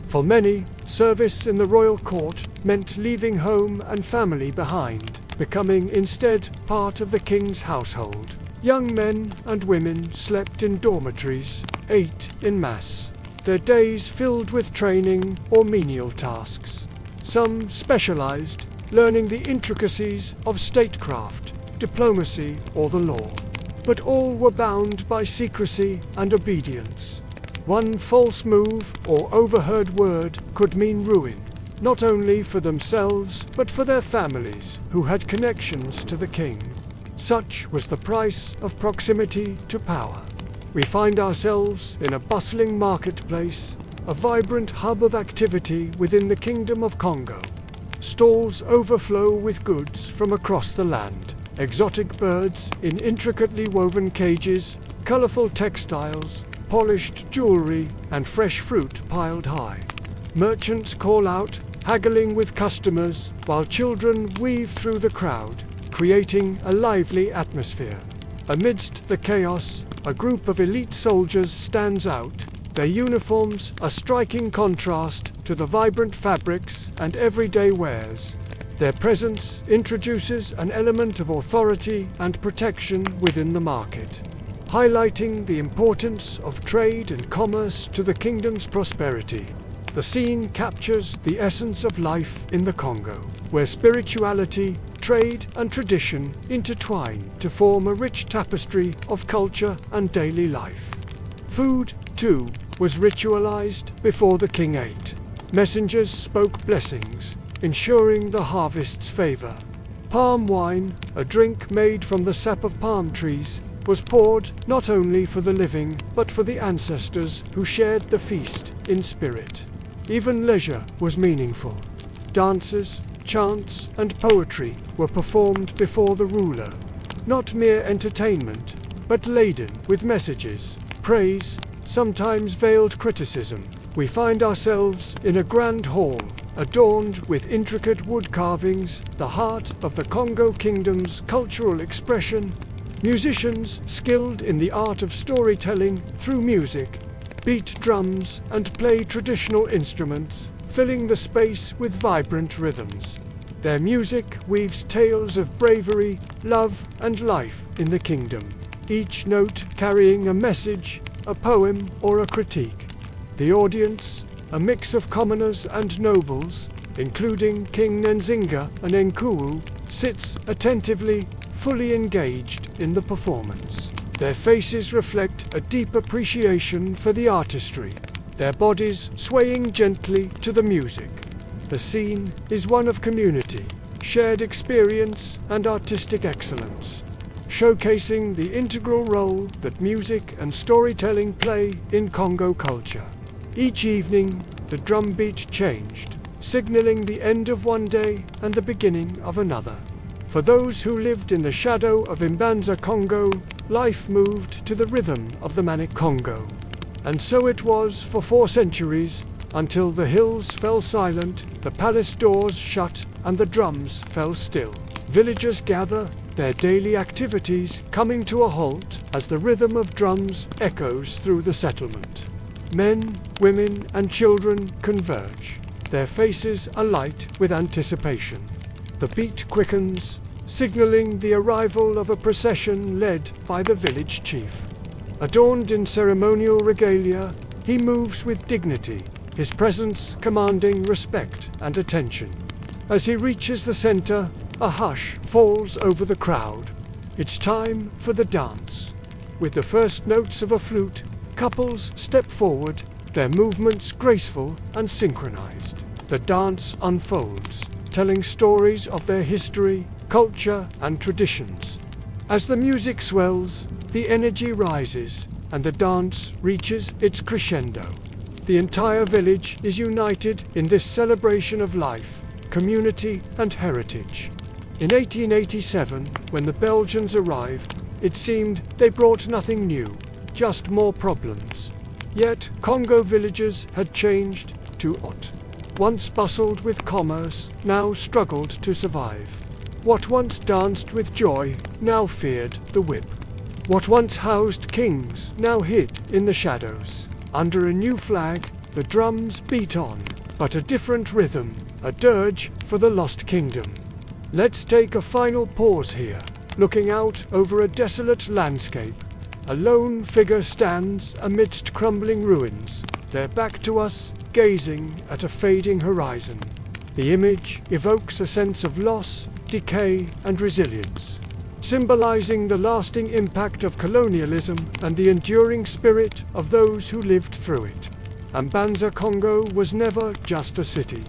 For many, service in the royal court meant leaving home and family behind, becoming instead part of the king's household. Young men and women slept in dormitories, ate in mass, their days filled with training or menial tasks. Some specialized, learning the intricacies of statecraft, diplomacy, or the law. But all were bound by secrecy and obedience. One false move or overheard word could mean ruin, not only for themselves, but for their families, who had connections to the king. Such was the price of proximity to power. We find ourselves in a bustling marketplace, a vibrant hub of activity within the Kingdom of Kongo. Stalls overflow with goods from across the land. Exotic birds in intricately woven cages, colorful textiles, polished jewelry, and fresh fruit piled high. Merchants call out, haggling with customers, while children weave through the crowd, creating a lively atmosphere. Amidst the chaos, a group of elite soldiers stands out, their uniforms a striking contrast to the vibrant fabrics and everyday wares. Their presence introduces an element of authority and protection within the market, highlighting the importance of trade and commerce to the kingdom's prosperity. The scene captures the essence of life in the Kongo, where spirituality, trade, and tradition intertwine to form a rich tapestry of culture and daily life. Food, too, was ritualized before the king ate. Messengers spoke blessings, ensuring the harvest's favor. Palm wine, a drink made from the sap of palm trees, was poured not only for the living, but for the ancestors who shared the feast in spirit. Even leisure was meaningful. Dances, chants, and poetry were performed before the ruler. Not mere entertainment, but laden with messages, praise, sometimes veiled criticism. We find ourselves in a grand hall, adorned with intricate wood carvings, the heart of the Kongo Kingdom's cultural expression. Musicians skilled in the art of storytelling through music beat drums and play traditional instruments, filling the space with vibrant rhythms. Their music weaves tales of bravery, love, and life in the kingdom, each note carrying a message, a poem, or a critique. The audience, a mix of commoners and nobles, including King Nzinga and Nkuwu, sits attentively, fully engaged in the performance. Their faces reflect a deep appreciation for the artistry, their bodies swaying gently to the music. The scene is one of community, shared experience, and artistic excellence, showcasing the integral role that music and storytelling play in Kongo culture. Each evening, the drumbeat changed, signaling the end of one day and the beginning of another. For those who lived in the shadow of Mbanza Kongo, life moved to the rhythm of the manic Kongo. And so it was for 4 centuries, until the hills fell silent, the palace doors shut, and the drums fell still. Villagers gather, their daily activities coming to a halt as the rhythm of drums echoes through the settlement. Men, women, and children converge, their faces alight with anticipation. The beat quickens, signaling the arrival of a procession led by the village chief. Adorned in ceremonial regalia, he moves with dignity, his presence commanding respect and attention. As he reaches the center, a hush falls over the crowd. It's time for the dance. With the first notes of a flute, couples step forward, their movements graceful and synchronized. The dance unfolds, telling stories of their history, culture, and traditions. As the music swells, the energy rises, and the dance reaches its crescendo. The entire village is united in this celebration of life, community, and heritage. In 1887, when the Belgians arrived, it seemed they brought nothing new, just more problems. Yet, Kongo villages had changed to what once bustled with commerce, now struggled to survive. What once danced with joy, now feared the whip. What once housed kings, now hid in the shadows. Under a new flag, the drums beat on, but a different rhythm, a dirge for the lost kingdom. Let's take a final pause here, looking out over a desolate landscape. A lone figure stands amidst crumbling ruins, their back to us, gazing at a fading horizon. The image evokes a sense of loss, decay, and resilience, symbolizing the lasting impact of colonialism and the enduring spirit of those who lived through it. Mbanza Kongo was never just a city.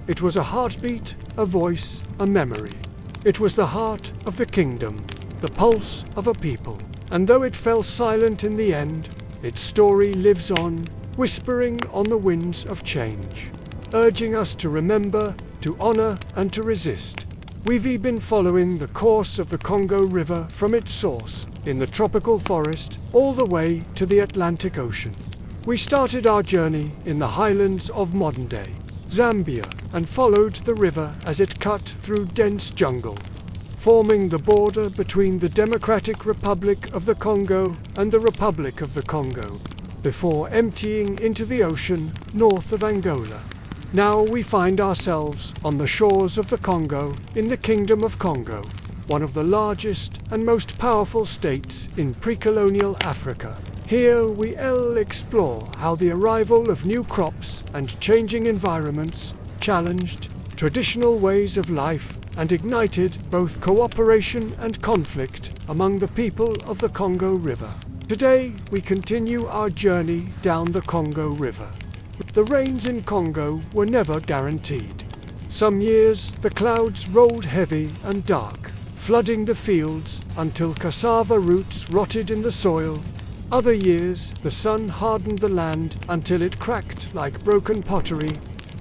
It was a heartbeat, a voice, a memory. It was the heart of the kingdom, the pulse of a people. And though it fell silent in the end, its story lives on, whispering on the winds of change, urging us to remember, to honor, and to resist. We've been following the course of the Kongo River from its source, in the tropical forest, all the way to the Atlantic Ocean. We started our journey in the highlands of modern-day Zambia and followed the river as it cut through dense jungle, forming the border between the Democratic Republic of the Congo and the Republic of the Congo, before emptying into the ocean north of Angola. Now we find ourselves on the shores of the Congo in the Kingdom of Congo, one of the largest and most powerful states in pre-colonial Africa. Here we'll explore how the arrival of new crops and changing environments challenged traditional ways of life and ignited both cooperation and conflict among the people of the Congo River. Today, we continue our journey down the Congo River. The rains in Congo were never guaranteed. Some years, the clouds rolled heavy and dark, flooding the fields until cassava roots rotted in the soil. Other years, the sun hardened the land until it cracked like broken pottery,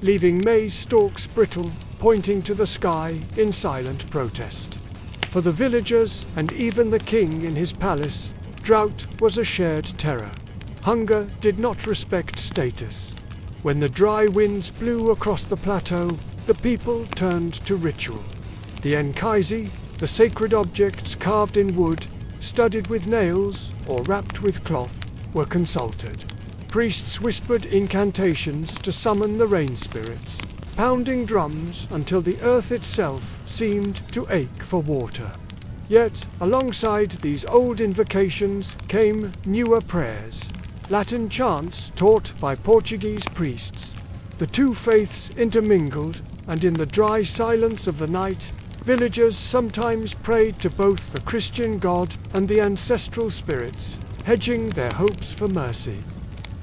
leaving maize stalks brittle, pointing to the sky in silent protest. For the villagers and even the king in his palace, drought was a shared terror. Hunger did not respect status. When the dry winds blew across the plateau, the people turned to ritual. The Nkaizi, the sacred objects carved in wood, studded with nails or wrapped with cloth, were consulted. Priests whispered incantations to summon the rain spirits, pounding drums until the earth itself seemed to ache for water. Yet, alongside these old invocations came newer prayers, Latin chants taught by Portuguese priests. The two faiths intermingled, and in the dry silence of the night, villagers sometimes prayed to both the Christian God and the ancestral spirits, hedging their hopes for mercy.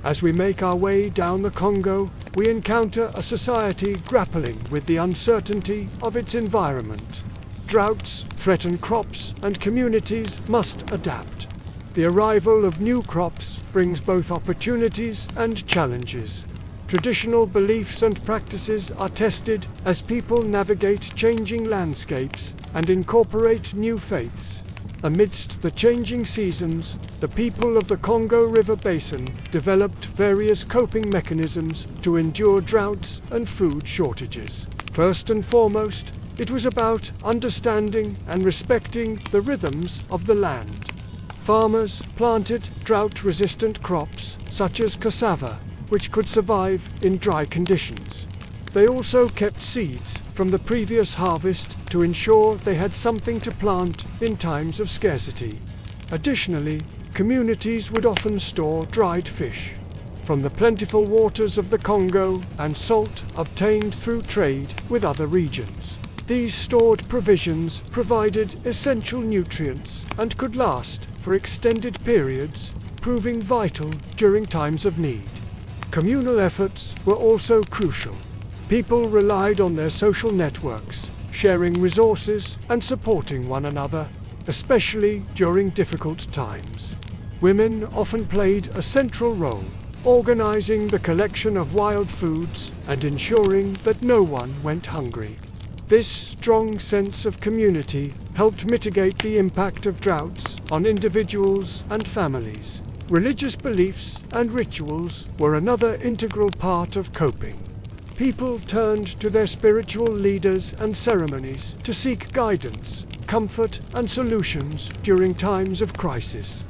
As we make our way down the Congo, we encounter a society grappling with the uncertainty of its environment. Droughts threaten crops, and communities must adapt. The arrival of new crops brings both opportunities and challenges. Traditional beliefs and practices are tested as people navigate changing landscapes and incorporate new faiths. Amidst the changing seasons, the people of the Congo River Basin developed various coping mechanisms to endure droughts and food shortages. First and foremost, it was about understanding and respecting the rhythms of the land. Farmers planted drought-resistant crops, such as cassava, which could survive in dry conditions. They also kept seeds from the previous harvest to ensure they had something to plant in times of scarcity. Additionally, communities would often store dried fish from the plentiful waters of the Congo and salt obtained through trade with other regions. These stored provisions provided essential nutrients and could last for extended periods, proving vital during times of need. Communal efforts were also crucial. People relied on their social networks, sharing resources and supporting one another, especially during difficult times. Women often played a central role, organizing the collection of wild foods and ensuring that no one went hungry. This strong sense of community helped mitigate the impact of droughts on individuals and families. Religious beliefs and rituals were another integral part of coping. People turned to their spiritual leaders and ceremonies to seek guidance, comfort, and solutions during times of crisis.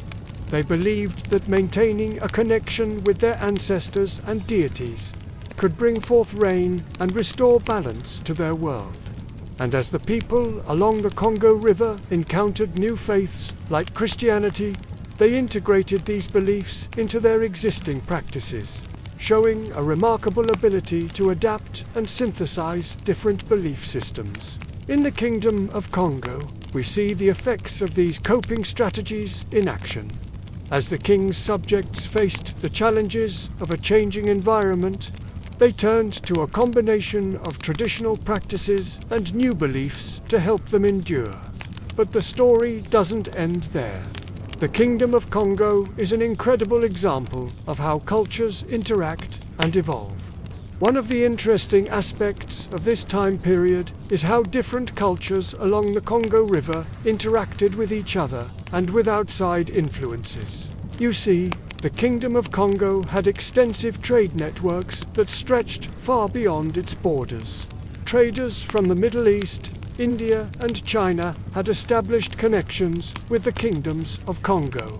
They believed that maintaining a connection with their ancestors and deities could bring forth rain and restore balance to their world. And as the people along the Congo River encountered new faiths like Christianity, they integrated these beliefs into their existing practices, showing a remarkable ability to adapt and synthesize different belief systems. In the Kingdom of Congo, we see the effects of these coping strategies in action. As the king's subjects faced the challenges of a changing environment, they turned to a combination of traditional practices and new beliefs to help them endure. But the story doesn't end there. The Kingdom of Congo is an incredible example of how cultures interact and evolve. One of the interesting aspects of this time period is how different cultures along the Congo River interacted with each other and with outside influences. You see, the Kingdom of Congo had extensive trade networks that stretched far beyond its borders. Traders from the Middle East, India, and China had established connections with the kingdoms of Congo,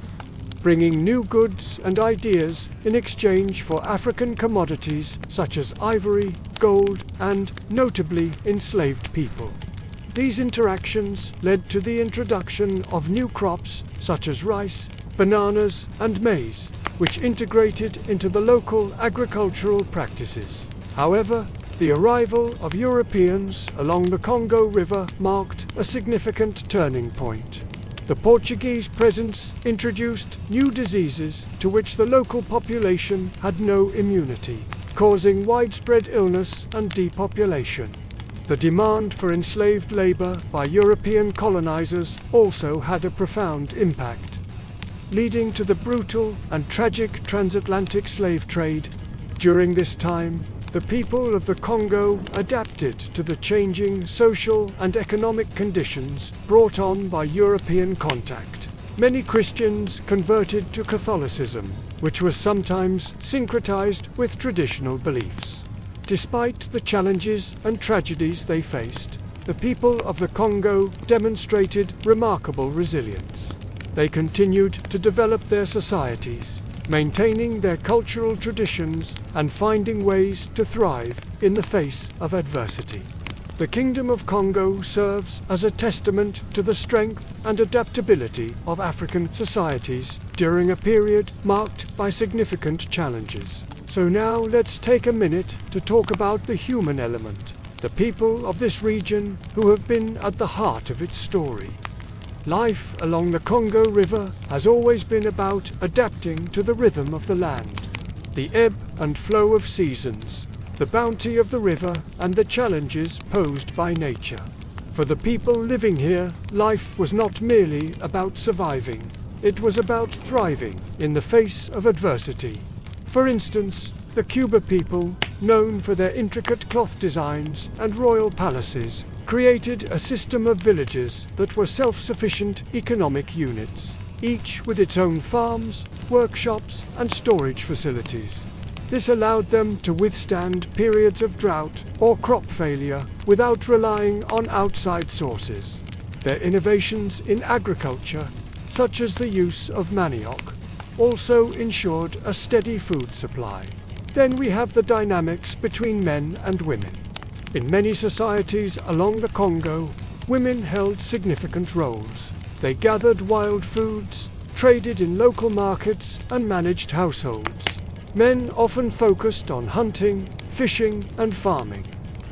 bringing new goods and ideas in exchange for African commodities such as ivory, gold, and, notably, enslaved people. These interactions led to the introduction of new crops such as rice, bananas, and maize, which integrated into the local agricultural practices. However, the arrival of Europeans along the Congo River marked a significant turning point. The Portuguese presence introduced new diseases to which the local population had no immunity, causing widespread illness and depopulation. The demand for enslaved labor by European colonizers also had a profound impact, leading to the brutal and tragic transatlantic slave trade. During this time, the people of the Congo adapted to the changing social and economic conditions brought on by European contact. Many Christians converted to Catholicism, which was sometimes syncretized with traditional beliefs. Despite the challenges and tragedies they faced, the people of the Congo demonstrated remarkable resilience. They continued to develop their societies, maintaining their cultural traditions and finding ways to thrive in the face of adversity. The Kingdom of Congo serves as a testament to the strength and adaptability of African societies during a period marked by significant challenges. So now let's take a minute to talk about the human element, the people of this region who have been at the heart of its story. Life along the Congo River has always been about adapting to the rhythm of the land, the ebb and flow of seasons, the bounty of the river, and the challenges posed by nature. For the people living here, life was not merely about surviving, it was about thriving in the face of adversity. For instance, the Cuba people, known for their intricate cloth designs and royal palaces, created a system of villages that were self-sufficient economic units, each with its own farms, workshops, and storage facilities. This allowed them to withstand periods of drought or crop failure without relying on outside sources. Their innovations in agriculture, such as the use of manioc, also ensured a steady food supply. Then we have the dynamics between men and women. In many societies along the Congo, women held significant roles. They gathered wild foods, traded in local markets, and managed households. Men often focused on hunting, fishing, and farming.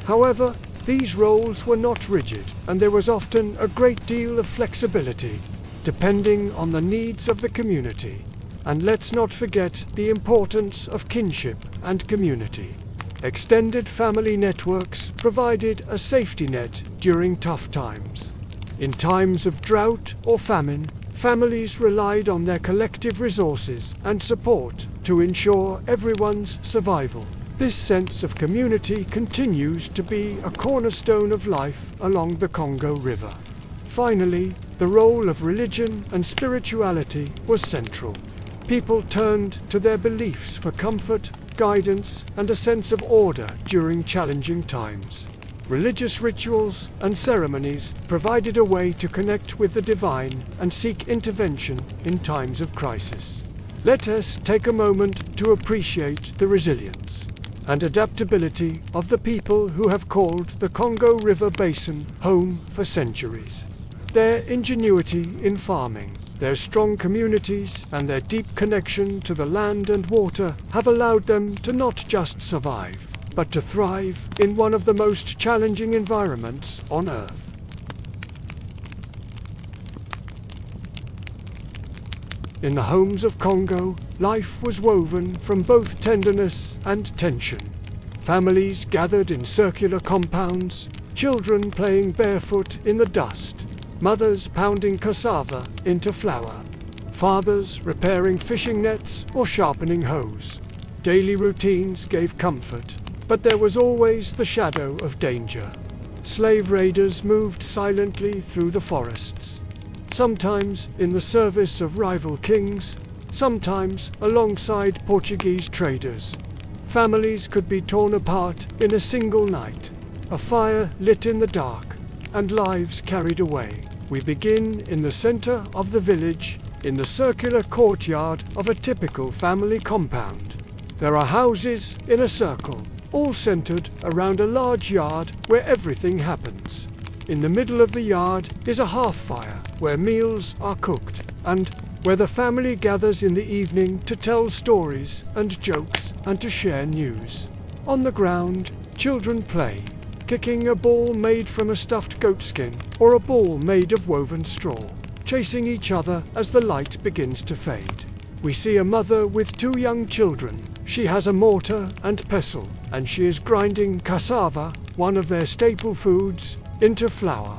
However, these roles were not rigid, and there was often a great deal of flexibility, depending on the needs of the community. And let's not forget the importance of kinship and community. Extended family networks provided a safety net during tough times. In times of drought or famine, families relied on their collective resources and support to ensure everyone's survival. This sense of community continues to be a cornerstone of life along the Congo River. Finally, the role of religion and spirituality was central. People turned to their beliefs for comfort, guidance, and a sense of order during challenging times. Religious rituals and ceremonies provided a way to connect with the divine and seek intervention in times of crisis. Let us take a moment to appreciate the resilience and adaptability of the people who have called the Congo River Basin home for centuries. Their ingenuity in farming, their strong communities, and their deep connection to the land and water have allowed them to not just survive, but to thrive in one of the most challenging environments on Earth. In the homes of Congo, life was woven from both tenderness and tension. Families gathered in circular compounds, children playing barefoot in the dust, mothers pounding cassava into flour, fathers repairing fishing nets or sharpening hoes. Daily routines gave comfort, but there was always the shadow of danger. Slave raiders moved silently through the forests, sometimes in the service of rival kings, sometimes alongside Portuguese traders. Families could be torn apart in a single night, a fire lit in the dark, and lives carried away. We begin in the center of the village, in the circular courtyard of a typical family compound. There are houses in a circle, all centered around a large yard where everything happens. In the middle of the yard is a hearth fire where meals are cooked, and where the family gathers in the evening to tell stories and jokes and to share news. On the ground, children play, kicking a ball made from a stuffed goatskin or a ball made of woven straw. chasing each other as the light begins to fade. We see a mother with two young children. She has a mortar and pestle, and she is grinding cassava, one of their staple foods, into flour.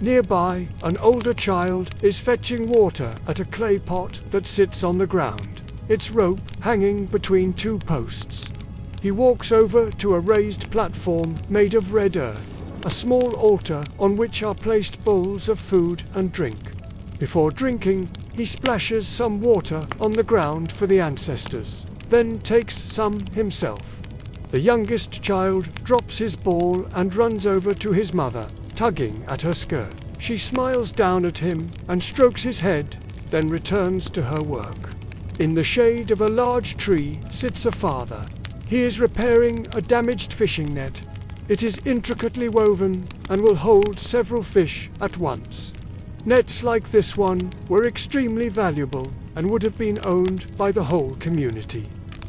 Nearby, an older child is fetching water at a clay pot that sits on the ground, its rope hanging between two posts. He walks over to a raised platform made of red earth, a small altar on which are placed bowls of food and drink. Before drinking, he splashes some water on the ground for the ancestors, then takes some himself. The youngest child drops his ball and runs over to his mother, tugging at her skirt. She smiles down at him and strokes his head, then returns to her work. In the shade of a large tree sits a father. He is repairing a damaged fishing net. It is intricately woven and will hold several fish at once. Nets like this one were extremely valuable and would have been owned by the whole community.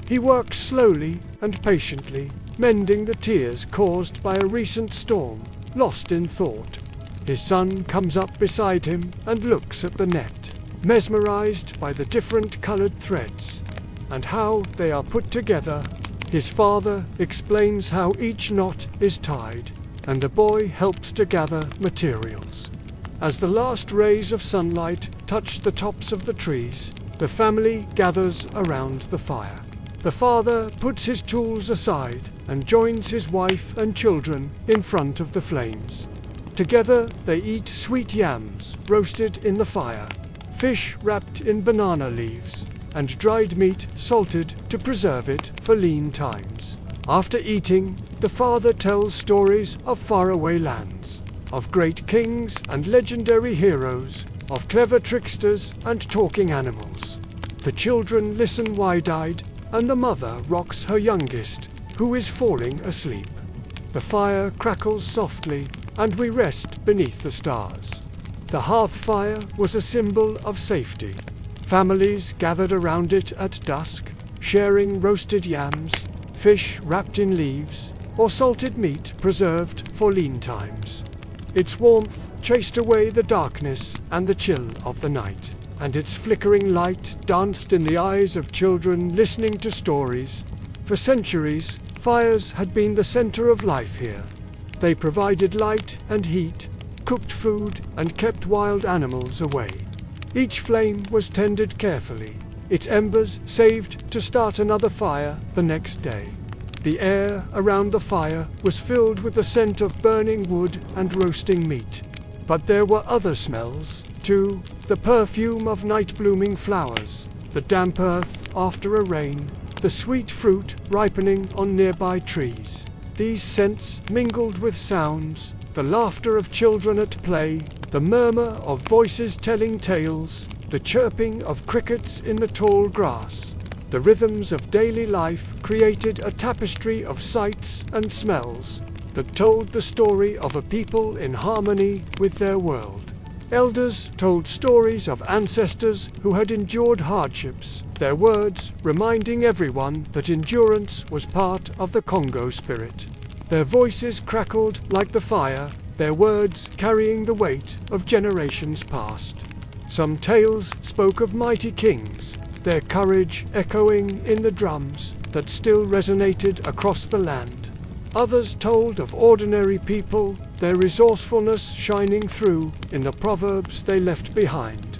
He works slowly and patiently, mending the tears caused by a recent storm, lost in thought. His son comes up beside him and looks at the net, mesmerized by the different colored threads and how they are put together. His father explains how each knot is tied, and the boy helps to gather materials. As the last rays of sunlight touch the tops of the trees, the family gathers around the fire. The father puts his tools aside and joins his wife and children in front of the flames. Together they eat sweet yams roasted in the fire, fish wrapped in banana leaves, and dried meat salted to preserve it for lean times. After eating, the father tells stories of faraway lands, of great kings and legendary heroes, of clever tricksters and talking animals. The children listen wide-eyed, and the mother rocks her youngest, who is falling asleep. The fire crackles softly, and we rest beneath the stars. The hearth fire was a symbol of safety. Families gathered around it at dusk, sharing roasted yams, fish wrapped in leaves, or salted meat preserved for lean times. Its warmth chased away the darkness and the chill of the night, and its flickering light danced in the eyes of children listening to stories. For centuries, fires had been the center of life here. They provided light and heat, cooked food, and kept wild animals away. Each flame was tended carefully, its embers saved to start another fire the next day. The air around the fire was filled with the scent of burning wood and roasting meat. But there were other smells, too, the perfume of night-blooming flowers, the damp earth after a rain, the sweet fruit ripening on nearby trees. These scents mingled with sounds, the laughter of children at play, the murmur of voices telling tales, the chirping of crickets in the tall grass. The rhythms of daily life created a tapestry of sights and smells that told the story of a people in harmony with their world. Elders told stories of ancestors who had endured hardships, their words reminding everyone that endurance was part of the Kongo spirit. Their voices crackled like the fire, their words carrying the weight of generations past. Some tales spoke of mighty kings, their courage echoing in the drums that still resonated across the land. Others told of ordinary people, their resourcefulness shining through in the proverbs they left behind.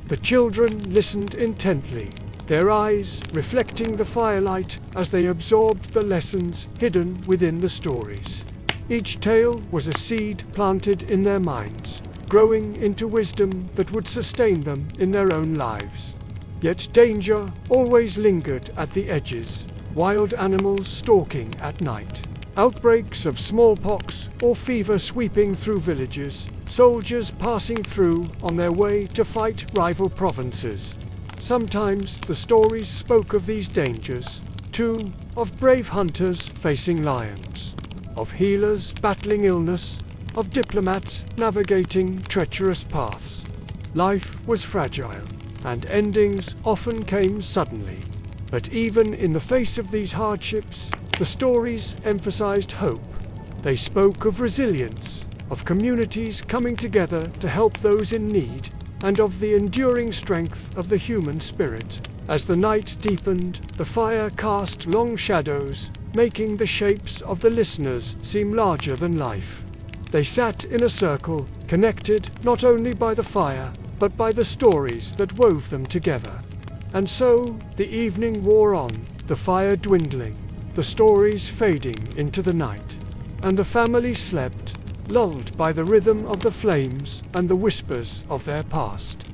The children listened intently, their eyes reflecting the firelight as they absorbed the lessons hidden within the stories. Each tale was a seed planted in their minds, growing into wisdom that would sustain them in their own lives. Yet danger always lingered at the edges, wild animals stalking at night, outbreaks of smallpox or fever sweeping through villages, soldiers passing through on their way to fight rival provinces. Sometimes the stories spoke of these dangers, too, of brave hunters facing lions, of healers battling illness, of diplomats navigating treacherous paths. Life was fragile, and endings often came suddenly. But even in the face of these hardships, the stories emphasized hope. They spoke of resilience, of communities coming together to help those in need, and of the enduring strength of the human spirit. As the night deepened, the fire cast long shadows, making the shapes of the listeners seem larger than life. They sat in a circle, connected not only by the fire, but by the stories that wove them together. And so the evening wore on, the fire dwindling, the stories fading into the night. And the family slept, lulled by the rhythm of the flames and the whispers of their past.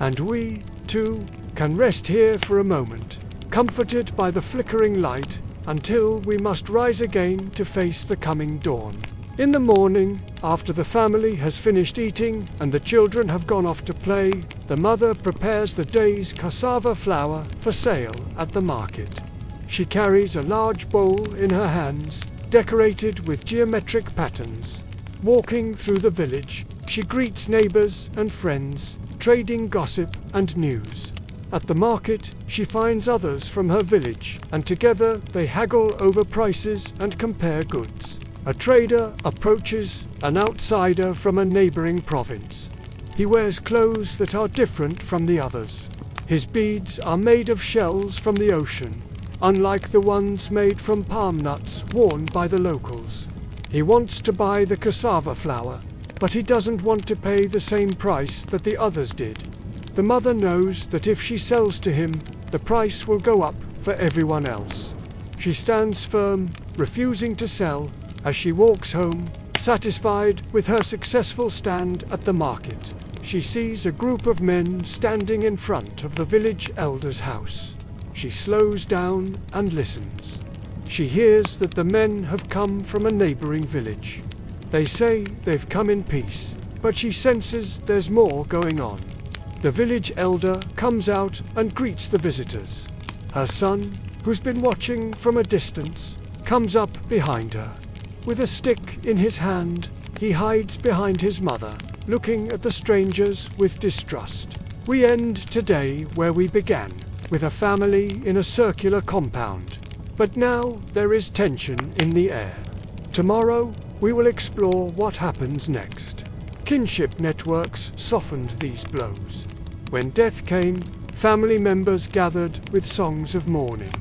And we, too, can rest here for a moment, comforted by the flickering light, until we must rise again to face the coming dawn. In the morning, after the family has finished eating and the children have gone off to play, the mother prepares the day's cassava flour for sale at the market. She carries a large bowl in her hands, decorated with geometric patterns. Walking through the village, she greets neighbors and friends, trading gossip and news. At the market, she finds others from her village, and together they haggle over prices and compare goods. A trader approaches an outsider from a neighboring province. He wears clothes that are different from the others. His beads are made of shells from the ocean, unlike the ones made from palm nuts worn by the locals. He wants to buy the cassava flour, but he doesn't want to pay the same price that the others did. The mother knows that if she sells to him, the price will go up for everyone else. She stands firm, refusing to sell, as she walks home, satisfied with her successful stand at the market. She sees a group of men standing in front of the village elder's house. She slows down and listens. She hears that the men have come from a neighboring village. They say they've come in peace, but she senses there's more going on. The village elder comes out and greets the visitors. Her son, who's been watching from a distance, comes up behind her. With a stick in his hand, he hides behind his mother, looking at the strangers with distrust. We end today where we began, with a family in a circular compound. But now there is tension in the air. Tomorrow, we will explore what happens next. Kinship networks softened these blows. When death came, family members gathered with songs of mourning,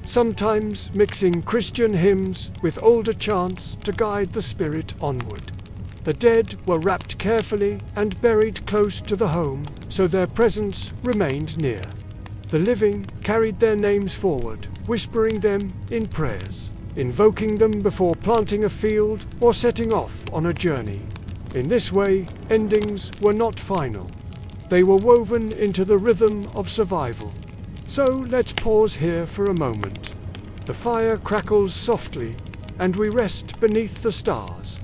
sometimes mixing Christian hymns with older chants to guide the spirit onward. The dead were wrapped carefully and buried close to the home, so their presence remained near. The living carried their names forward, whispering them in prayers, invoking them before planting a field or setting off on a journey. In this way, endings were not final. They were woven into the rhythm of survival. So let's pause here for a moment. The fire crackles softly, and we rest beneath the stars.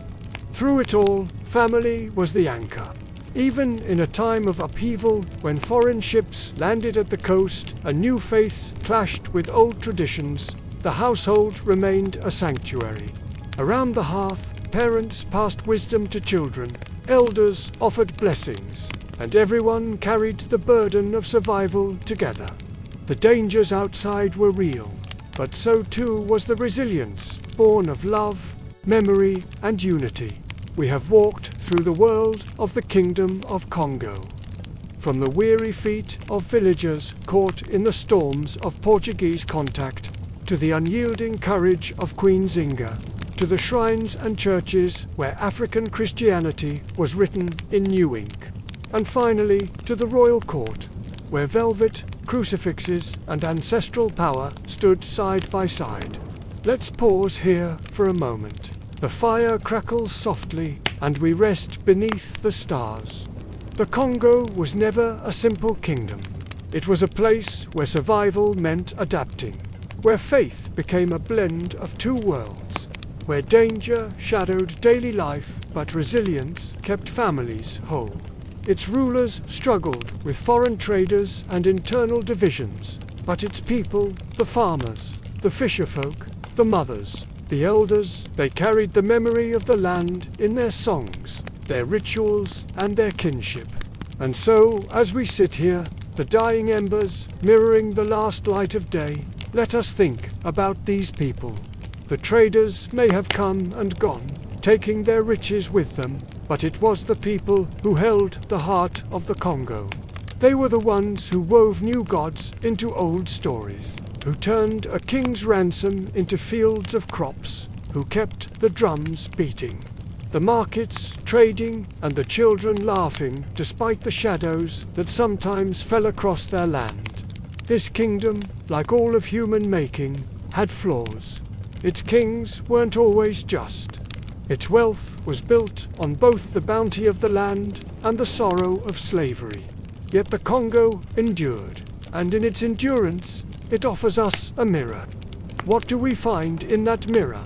Through it all, family was the anchor. Even in a time of upheaval, when foreign ships landed at the coast and new faiths clashed with old traditions, the household remained a sanctuary. Around the hearth, parents passed wisdom to children, elders offered blessings, and everyone carried the burden of survival together. The dangers outside were real, but so too was the resilience, born of love, memory, and unity. We have walked through the world of the Kingdom of Kongo. From the weary feet of villagers caught in the storms of Portuguese contact, to the unyielding courage of Queen Zinga, to the shrines and churches where African Christianity was written in new ink, and finally to the royal court, where velvet, crucifixes, and ancestral power stood side by side. Let's pause here for a moment. The fire crackles softly, and we rest beneath the stars. The Congo was never a simple kingdom. It was a place where survival meant adapting, where faith became a blend of two worlds, where danger shadowed daily life, but resilience kept families whole. Its rulers struggled with foreign traders and internal divisions, but its people, the farmers, the fisherfolk, the mothers, the elders, they carried the memory of the land in their songs, their rituals, and their kinship. And so, as we sit here, the dying embers mirroring the last light of day, let us think about these people. The traders may have come and gone, taking their riches with them, but it was the people who held the heart of the Congo. They were the ones who wove new gods into old stories, who turned a king's ransom into fields of crops, who kept the drums beating, the markets trading, and the children laughing despite the shadows that sometimes fell across their land. This kingdom, like all of human making, had flaws. Its kings weren't always just. Its wealth was built on both the bounty of the land and the sorrow of slavery. Yet the Congo endured, and in its endurance, it offers us a mirror. What do we find in that mirror?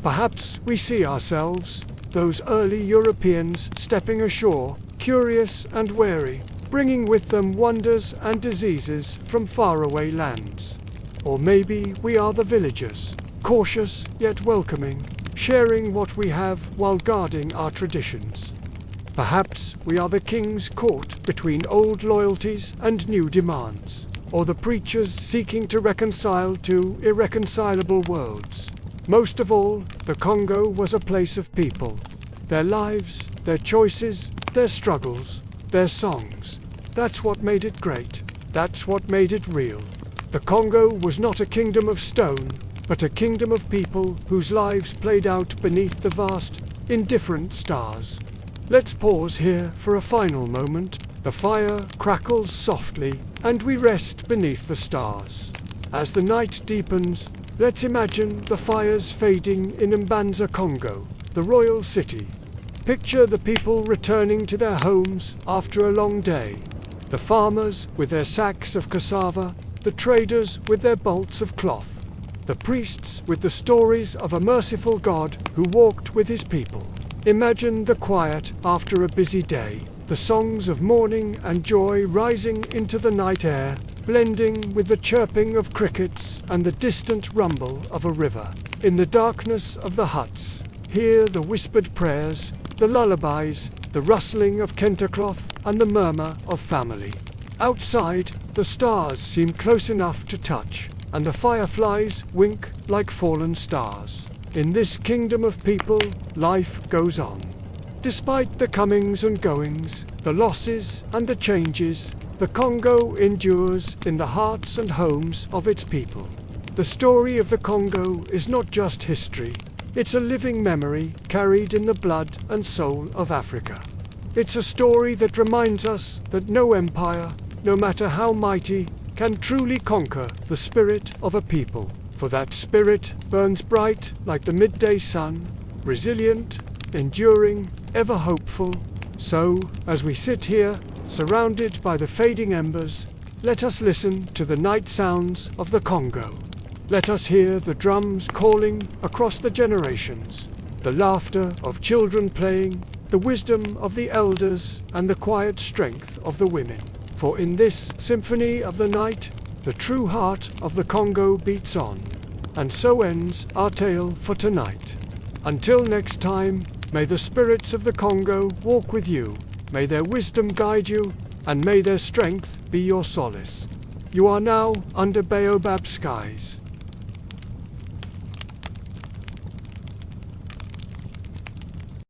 Perhaps we see ourselves, those early Europeans stepping ashore, curious and wary, bringing with them wonders and diseases from faraway lands. Or maybe we are the villagers, cautious yet welcoming, sharing what we have while guarding our traditions. Perhaps we are the kings caught between old loyalties and new demands, or the preachers seeking to reconcile two irreconcilable worlds. Most of all, the Congo was a place of people. Their lives, their choices, their struggles, their songs. That's what made it great. That's what made it real. The Congo was not a kingdom of stone, but a kingdom of people whose lives played out beneath the vast, indifferent stars. Let's pause here for a final moment. The fire crackles softly, and we rest beneath the stars. As the night deepens, let's imagine the fires fading in Mbanza, Congo, the royal city. Picture the people returning to their homes after a long day. The farmers with their sacks of cassava, the traders with their bolts of cloth, the priests with the stories of a merciful God who walked with his people. Imagine the quiet after a busy day, the songs of mourning and joy rising into the night air, blending with the chirping of crickets and the distant rumble of a river. In the darkness of the huts, hear the whispered prayers, the lullabies, the rustling of kentacloth, and the murmur of family. Outside, the stars seem close enough to touch, and the fireflies wink like fallen stars. In this kingdom of people, life goes on. Despite the comings and goings, the losses and the changes, the Congo endures in the hearts and homes of its people. The story of the Congo is not just history, it's a living memory carried in the blood and soul of Africa. It's a story that reminds us that no empire, no matter how mighty, can truly conquer the spirit of a people. For that spirit burns bright like the midday sun, resilient, enduring, ever hopeful. So, as we sit here, surrounded by the fading embers, let us listen to the night sounds of the Congo. Let us hear the drums calling across the generations, the laughter of children playing, the wisdom of the elders, and the quiet strength of the women. For in this symphony of the night, the true heart of the Congo beats on. And so ends our tale for tonight. Until next time, may the spirits of the Congo walk with you, may their wisdom guide you, and may their strength be your solace. You are now under baobab skies.